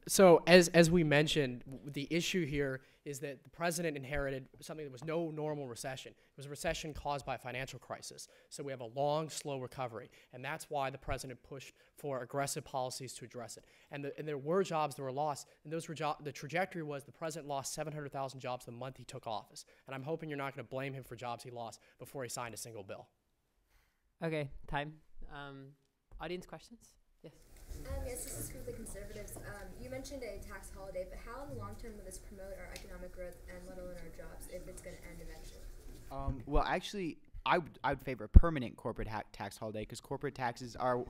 So as we mentioned, the issue here is that the president inherited something that was no normal recession. It was a recession caused by a financial crisis. So we have a long, slow recovery, and that's why the president pushed for aggressive policies to address it. And there were jobs that were lost, and those were the trajectory was the president lost 700,000 jobs the month he took office. And I'm hoping you're not going to blame him for jobs he lost before he signed a single bill. Okay, time. Audience questions? Yes. Yes, this is for the conservatives. You mentioned a tax holiday, but how in the long term will this promote our economic growth and let alone our jobs if it's going to end eventually? Well, actually, I would favor a permanent corporate tax holiday because corporate taxes are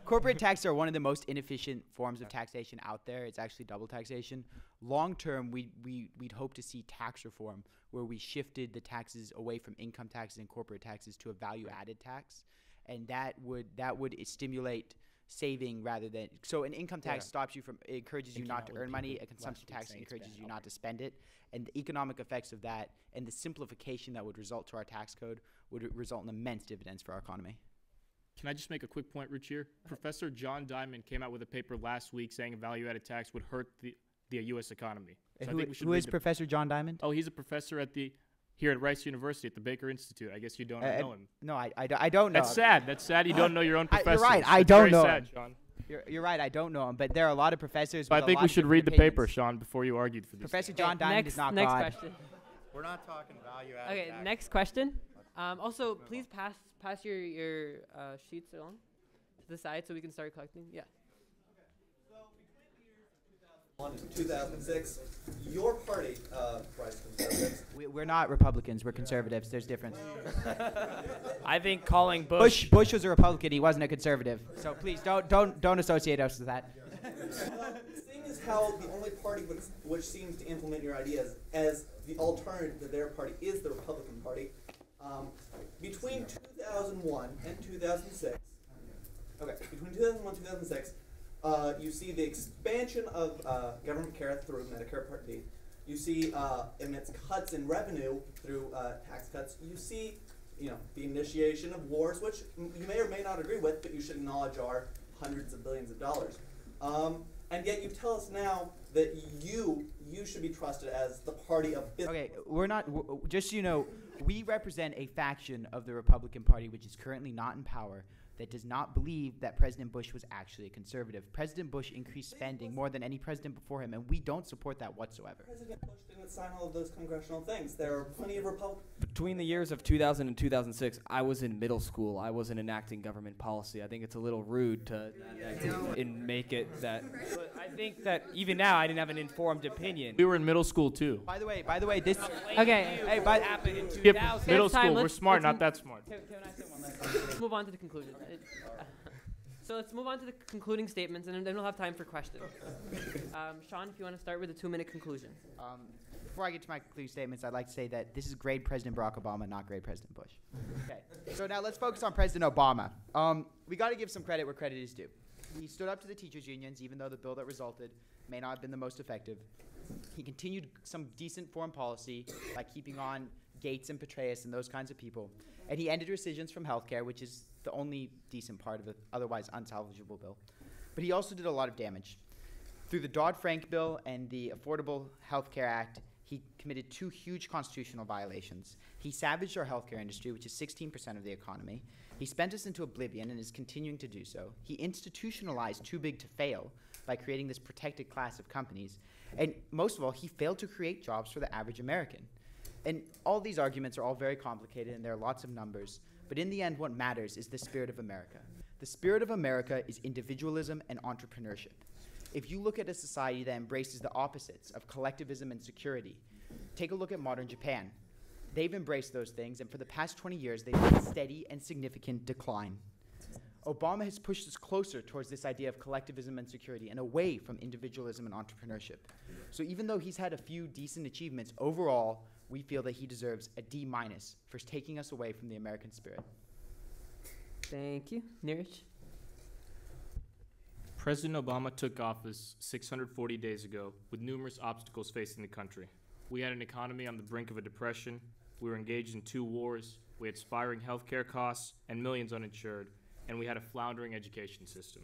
corporate taxes are one of the most inefficient forms of taxation out there. It's actually double taxation. Long term, we'd hope to see tax reform where we shifted the taxes away from income taxes and corporate taxes to a value-added tax, and that would stimulate saving rather than an income tax stops you from encourages you not to earn money. A consumption tax encourages you not to spend it, and the economic effects of that and the simplification that would result to our tax code would result in immense dividends for our economy. Can I just make a quick point, Rich here? Professor John Diamond came out with a paper last week saying a value-added tax would hurt the U.S. economy. So Who is Professor John Diamond? Oh, he's a professor here at Rice University at the Baker Institute. I guess you don't know him. No, I don't know. That's sad. That's sad. You don't know your own professor. You're right. I don't know sad, him. Sean. You're right. I don't know him, but there are a lot of professors. But I think we should read the paper, Sean, before you argued for this. Professor John Diamond is not next God. Question. We're not talking value-added Okay, tax. next question. Also, please pass your sheets along to the side so we can start collecting. Yeah. In 2006, your party, Rice Conservatives. We're not Republicans. We're conservatives. There's difference. I think calling Bush was a Republican. He wasn't a conservative. So please don't associate us with that. Seeing as how the only party which seems to implement your ideas as the alternative to their party is the Republican Party, between 2001 and 2006. Okay, between 2001 and 2006. You see the expansion of government care through Medicare Part D. You see immense cuts in revenue through tax cuts. You see, the initiation of wars, which you may or may not agree with, but you should acknowledge are hundreds of billions of dollars. And yet you tell us now that you should be trusted as the party of business. Okay, we're not. Just so you know, we represent a faction of the Republican Party which is currently not in power, that does not believe that President Bush was actually a conservative. President Bush increased spending more than any president before him, and we don't support that whatsoever. President Bush didn't sign all of those congressional things. There are plenty of Republicans. Between the years of 2000 and 2006, I was in middle school. I wasn't enacting government policy. I think it's a little rude to make it that. But I think that even now, I didn't have an informed opinion. We were in middle school too. By the way, this. Okay. Hey, what happened in Yeah, 2000? middle school. We're smart, not that smart. Let's move on to the conclusion. So let's move on to the concluding statements, and then we'll have time for questions. Sean, if you want to start with a 2-minute conclusion. Before I get to my concluding statements, I'd like to say that this is grade President Barack Obama, not grade President Bush. Okay. So now let's focus on President Obama. We got to give some credit where credit is due. He stood up to the teachers' unions, even though the bill that resulted may not have been the most effective. He continued some decent foreign policy, like keeping on Gates and Petraeus and those kinds of people. And he ended rescissions from healthcare, which is the only decent part of an otherwise unsalvageable bill. But he also did a lot of damage. Through the Dodd-Frank bill and the Affordable Health Care Act, he committed 2 huge constitutional violations. He savaged our healthcare industry, which is 16% of the economy. He spent us into oblivion and is continuing to do so. He institutionalized too big to fail by creating this protected class of companies. And most of all, he failed to create jobs for the average American. And all these arguments are all very complicated, and there are lots of numbers. But in the end, what matters is the spirit of America. The spirit of America is individualism and entrepreneurship. If you look at a society that embraces the opposites of collectivism and security, take a look at modern Japan. They've embraced those things, and for the past 20 years, they've had steady and significant decline. Obama has pushed us closer towards this idea of collectivism and security and away from individualism and entrepreneurship. So even though he's had a few decent achievements, overall, we feel that he deserves a D- for taking us away from the American spirit. Thank you. Neeraj? President Obama took office 640 days ago with numerous obstacles facing the country. We had an economy on the brink of a depression, we were engaged in 2 wars, we had spiraling healthcare costs and millions uninsured, and we had a floundering education system.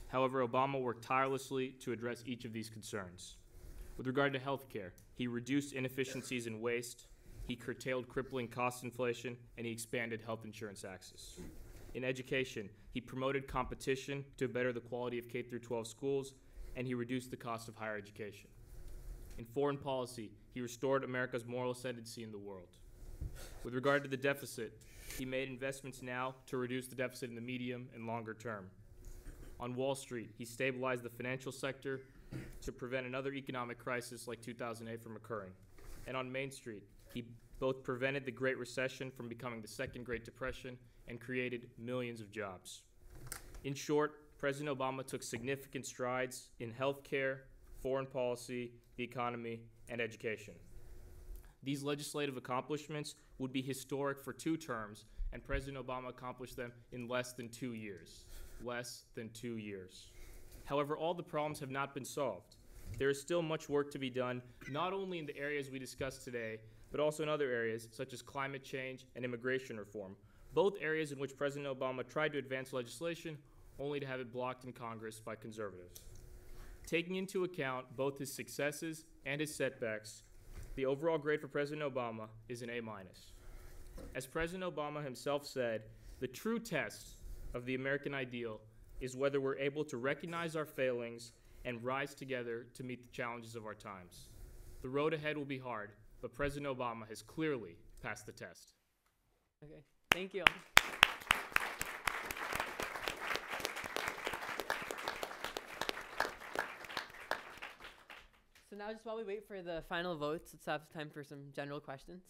However, Obama worked tirelessly to address each of these concerns. With regard to healthcare, he reduced inefficiencies and waste, he curtailed crippling cost inflation, and he expanded health insurance access. In education, he promoted competition to better the quality of K-12 schools, and he reduced the cost of higher education. In foreign policy, he restored America's moral ascendancy in the world. With regard to the deficit, he made investments now to reduce the deficit in the medium and longer term. On Wall Street, he stabilized the financial sector to prevent another economic crisis like 2008 from occurring. And on Main Street, he both prevented the Great Recession from becoming the Second Great Depression and created millions of jobs. In short, President Obama took significant strides in healthcare, foreign policy, the economy, and education. These legislative accomplishments would be historic for 2 terms, and President Obama accomplished them in less than 2 years. Less than 2 years. However, all the problems have not been solved. There is still much work to be done, not only in the areas we discussed today, but also in other areas such as climate change and immigration reform, both areas in which President Obama tried to advance legislation only to have it blocked in Congress by conservatives. Taking into account both his successes and his setbacks, the overall grade for President Obama is an A-. As President Obama himself said, the true test of the American ideal is whether we're able to recognize our failings and rise together to meet the challenges of our times. The road ahead will be hard, but President Obama has clearly passed the test. Okay, thank you. So now, just while we wait for the final votes, let's have time for some general questions.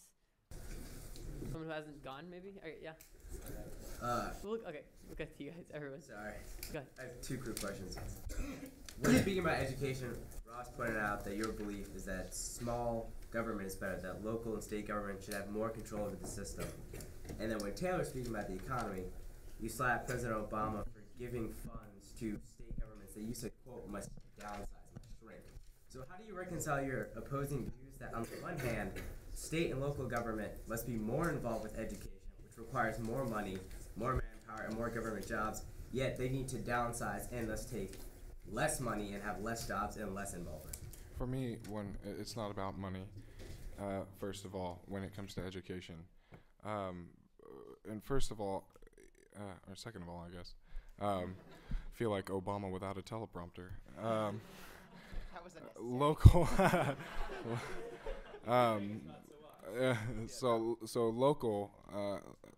Someone who hasn't gone, maybe? Okay, yeah. We'll get to you guys, everyone. Sorry. Go ahead. I have 2 quick questions. When speaking about education, Ross pointed out that your belief is that small government is better, that local and state government should have more control over the system. And then when Taylor's speaking about the economy, you slapped President Obama for giving funds to state governments that you said, quote, must downsize, must shrink. So how do you reconcile your opposing views that on the one hand, state and local government must be more involved with education, which requires more money, more manpower, and more government jobs, yet they need to downsize and thus take less money and have less jobs and less involvement? For me, it's not about money, first of all, when it comes to education. And first of all, or second of all, I guess, feel like Obama without a teleprompter. Local, so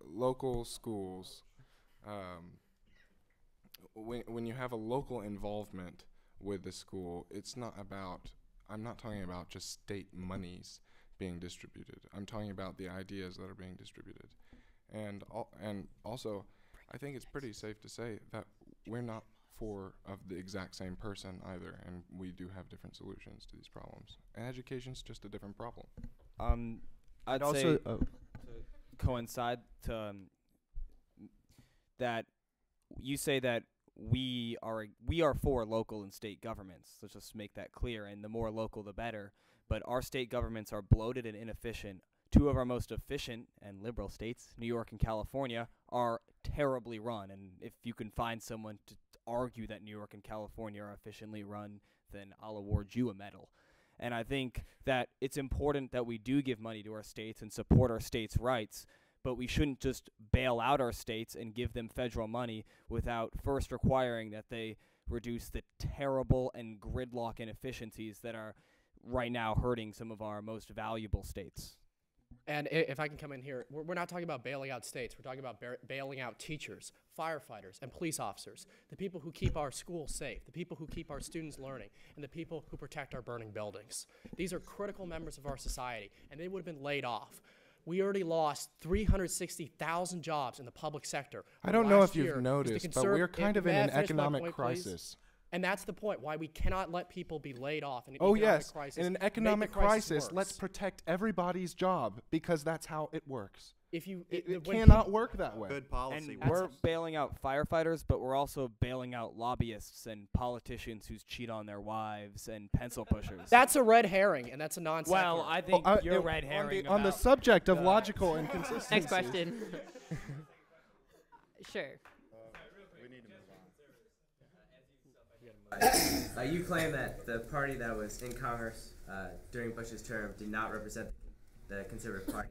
local schools. When you have a local involvement with the school, it's not about. I'm not talking about just state monies being distributed. I'm talking about the ideas that are being distributed, and also, I think it's pretty safe to say that we're not for of the exact same person either, and we do have different solutions to these problems. And education's just a different problem. I'd also- say to coincide to that you say that we are for local and state governments. Let's just make that clear, and the more local the better. But our state governments are bloated and inefficient. 2 of our most efficient and liberal states, New York and California, are terribly run. And if you can find someone to argue that New York and California are efficiently run, then I'll award you a medal. And I think that it's important that we do give money to our states and support our states' rights, but we shouldn't just bail out our states and give them federal money without first requiring that they reduce the terrible and gridlock inefficiencies that are right now hurting some of our most valuable states. And if I can come in here, we're not talking about bailing out states. We're talking about bailing out teachers, firefighters, and police officers, the people who keep our schools safe, the people who keep our students learning, and the people who protect our burning buildings. These are critical members of our society, and they would have been laid off. We already lost 360,000 jobs in the public sector. I don't know Last if you've year, noticed, but we're kind of in an economic crisis. And that's the point, why we cannot let people be laid off in an Oh economic yes, crisis. in an make the economic crisis, worse. let's protect everybody's job because that's how it works. If you, It when cannot work that way. Good policy. And we're bailing out firefighters, but we're also bailing out lobbyists and politicians who cheat on their wives and pencil pushers. That's a red herring, and that's a non sequitur. Well, I think you're red herring on the about subject of logical inconsistency. Next question. Sure. You claim that the party that was in Congress during Bush's term did not represent the Conservative Party.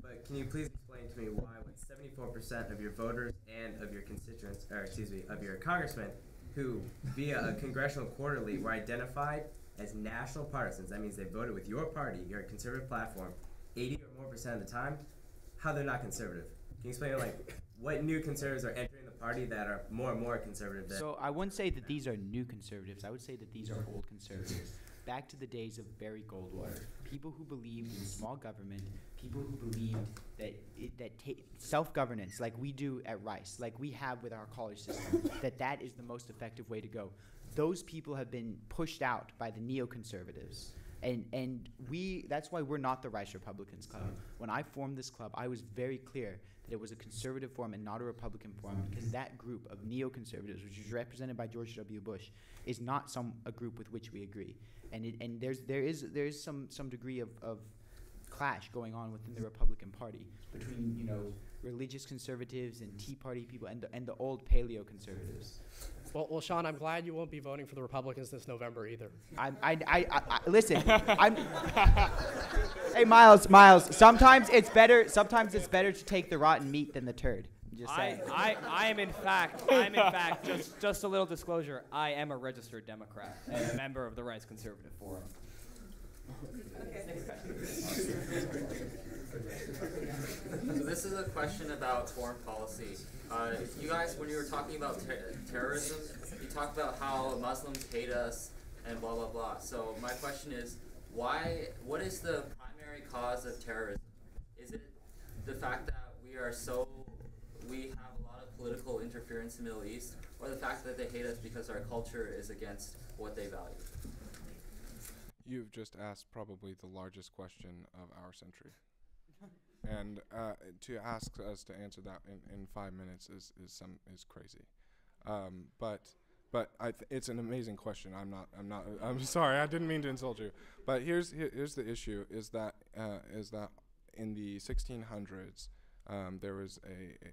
But can you please explain to me why, when 74% of your voters and of your constituents, or excuse me, of your congressmen, who via a congressional quarterly were identified as national partisans, that means they voted with your party, your conservative platform, 80 or more percent of the time, how they're not conservative? Can you explain what new conservatives are entering the party that are more and more conservative than? So I wouldn't say that these are new conservatives. I would say that these are old conservatives. Back to the days of Barry Goldwater. People who believed in small government, people who believed that self-governance, like we do at Rice, like we have with our college system, that is the most effective way to go. Those people have been pushed out by the neoconservatives. And that's why we're not the Rice Republicans Club. When I formed this club, I was very clear that it was a conservative forum and not a Republican forum, because that group of neoconservatives, which is represented by George W. Bush, is not a group with which we agree. And there is some degree of clash going on within the Republican Party between religious conservatives and Tea Party people and the old paleo conservatives. Well, Sean, I'm glad you won't be voting for the Republicans this November either. Listen. Hey, Miles. Sometimes it's better to take the rotten meat than the turd. Just saying. I am in fact, just a little disclosure, I am a registered Democrat and a member of the Rice Conservative Forum. So this is a question about foreign policy. You guys, when you were talking about terrorism, you talked about how Muslims hate us and blah, blah, blah. So my question is, what is the primary cause of terrorism? Is it the fact that we have a lot of political interference in the Middle East, or the fact that they hate us because our culture is against what they value? You've just asked probably the largest question of our century. And to ask us to answer that in 5 minutes is crazy. But it's an amazing question. I'm sorry. I didn't mean to insult you. But here's the issue: is that in the 1600s there was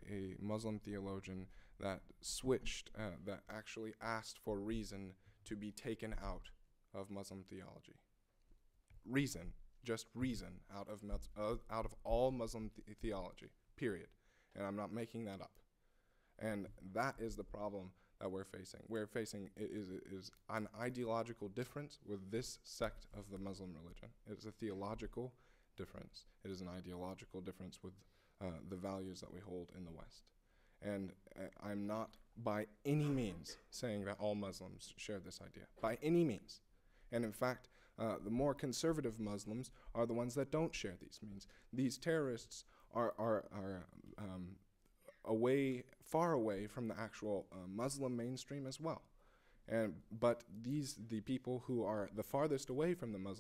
a Muslim theologian that switched, that actually asked for reason to be taken out of Muslim theology. Reason, just reason, out of all Muslim theology, period. And I'm not making that up. And that is the problem that we're facing. We're facing is an ideological difference with this sect of the Muslim religion. It's a theological difference. It is an ideological difference with the values that we hold in the West. And I'm not by any means saying that all Muslims share this idea, by any means. And in fact, the more conservative Muslims are the ones that don't share these means. These terrorists are far away from the actual Muslim mainstream as well. But the people who are the farthest away from the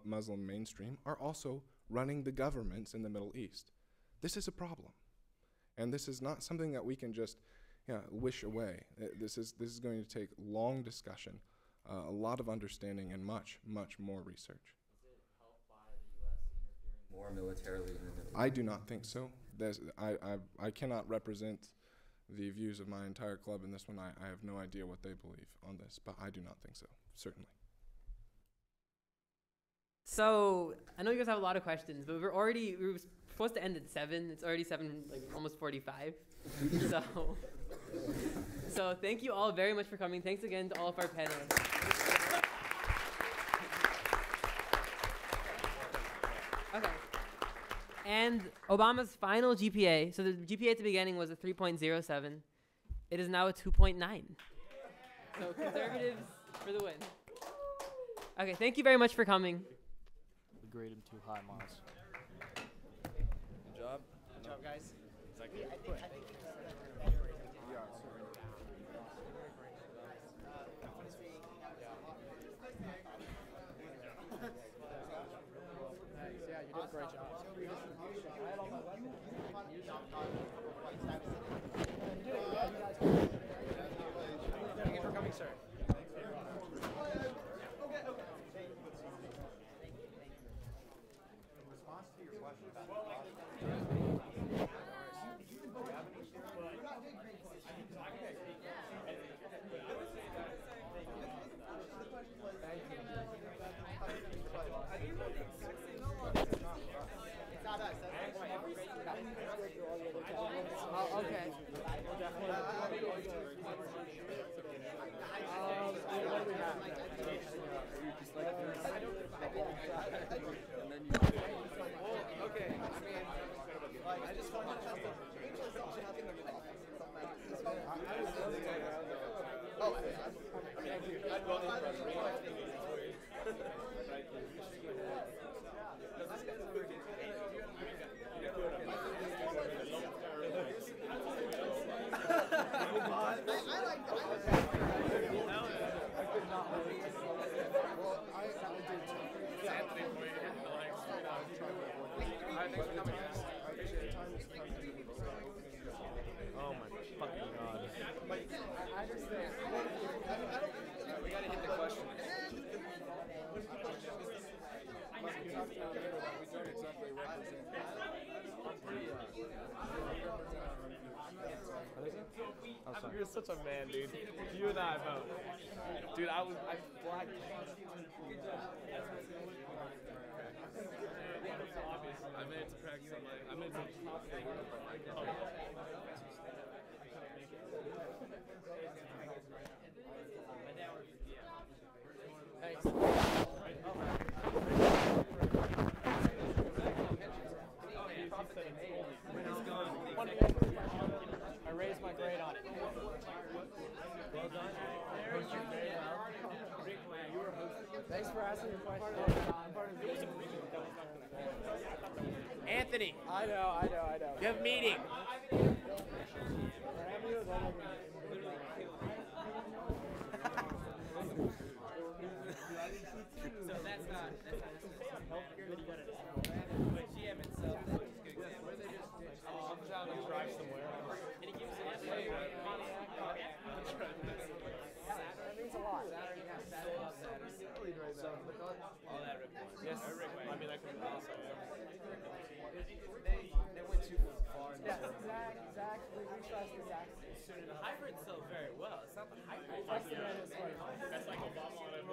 Muslim mainstream are also running the governments in the Middle East. This is a problem, and this is not something that we can just wish away. This is going to take long discussion, a lot of understanding, and much more research. Is it helped by the U.S. interfering more militarily in the Middle East? I do not think so. I cannot represent the views of my entire club in this one. I have no idea what they believe on this, but I do not think so, certainly. So I know you guys have a lot of questions, but we were supposed to end at 7. It's already 7, like almost 45. So thank you all very much for coming. Thanks again to all of our panelists. Okay. And Obama's final GPA, so the GPA at the beginning was a 3.07. It is now a 2.9. So conservatives for the win. Okay, thank you very much for coming. We grade him too high, Miles. Good job. Good job, guys. Yeah, you did a great job. Thank you for coming, sir. Oh, okay. Okay, I just wanted to test it. Oh, thank you. Oh my fucking god. I understand. We gotta hit the question. You're such a man, dude. You and I both. Dude, I blacked. I made it to practice. I made it to top. I raised my grade on it. Well done. Thanks for asking your question. Anthony. I know. You have a meeting. So that's not healthcare that you got to but GM itself is a good example. I'm down to drive somewhere. And it gives you That means a lot. All that requires. Yes, I mean, I can also. They went too far. Yes, Zach, we trust Zach. The hybrids sell very well. It's not the hybrid. That's like Obama on it.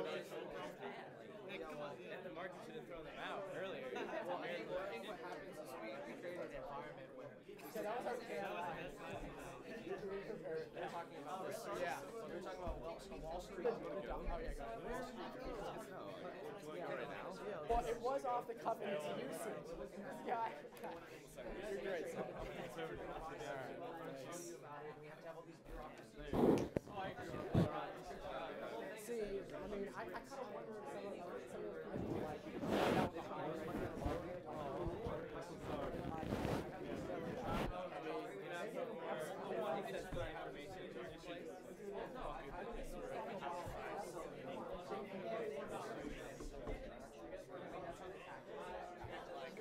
And the market should have thrown them out earlier. Well, I think what happens is we create an environment where. So that was our They're talking about this. Yeah. They're talking about Wall Street. Oh, yeah, go ahead. Well, it was off the cuff and it's usage. Yeah. You're great. All right. See, I mean, I kind of wonder if some of those people like out behind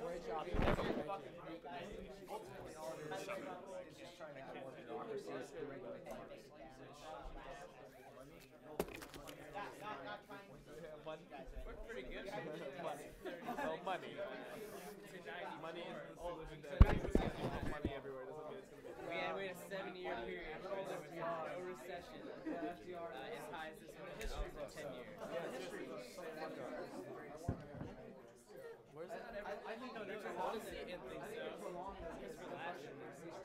Great job. We're pretty good. No money. Money is the solution to everything. Money everywhere doesn't mean it's going to be. We had a 7-year period where there was no recession as high as this one in history for 10 years.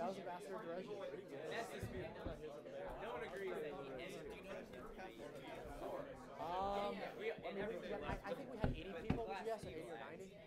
That was Ambassador Durocher. That's disputed. No one agrees that he ended. I think we had 80 people. Did you ask like 80 or 90?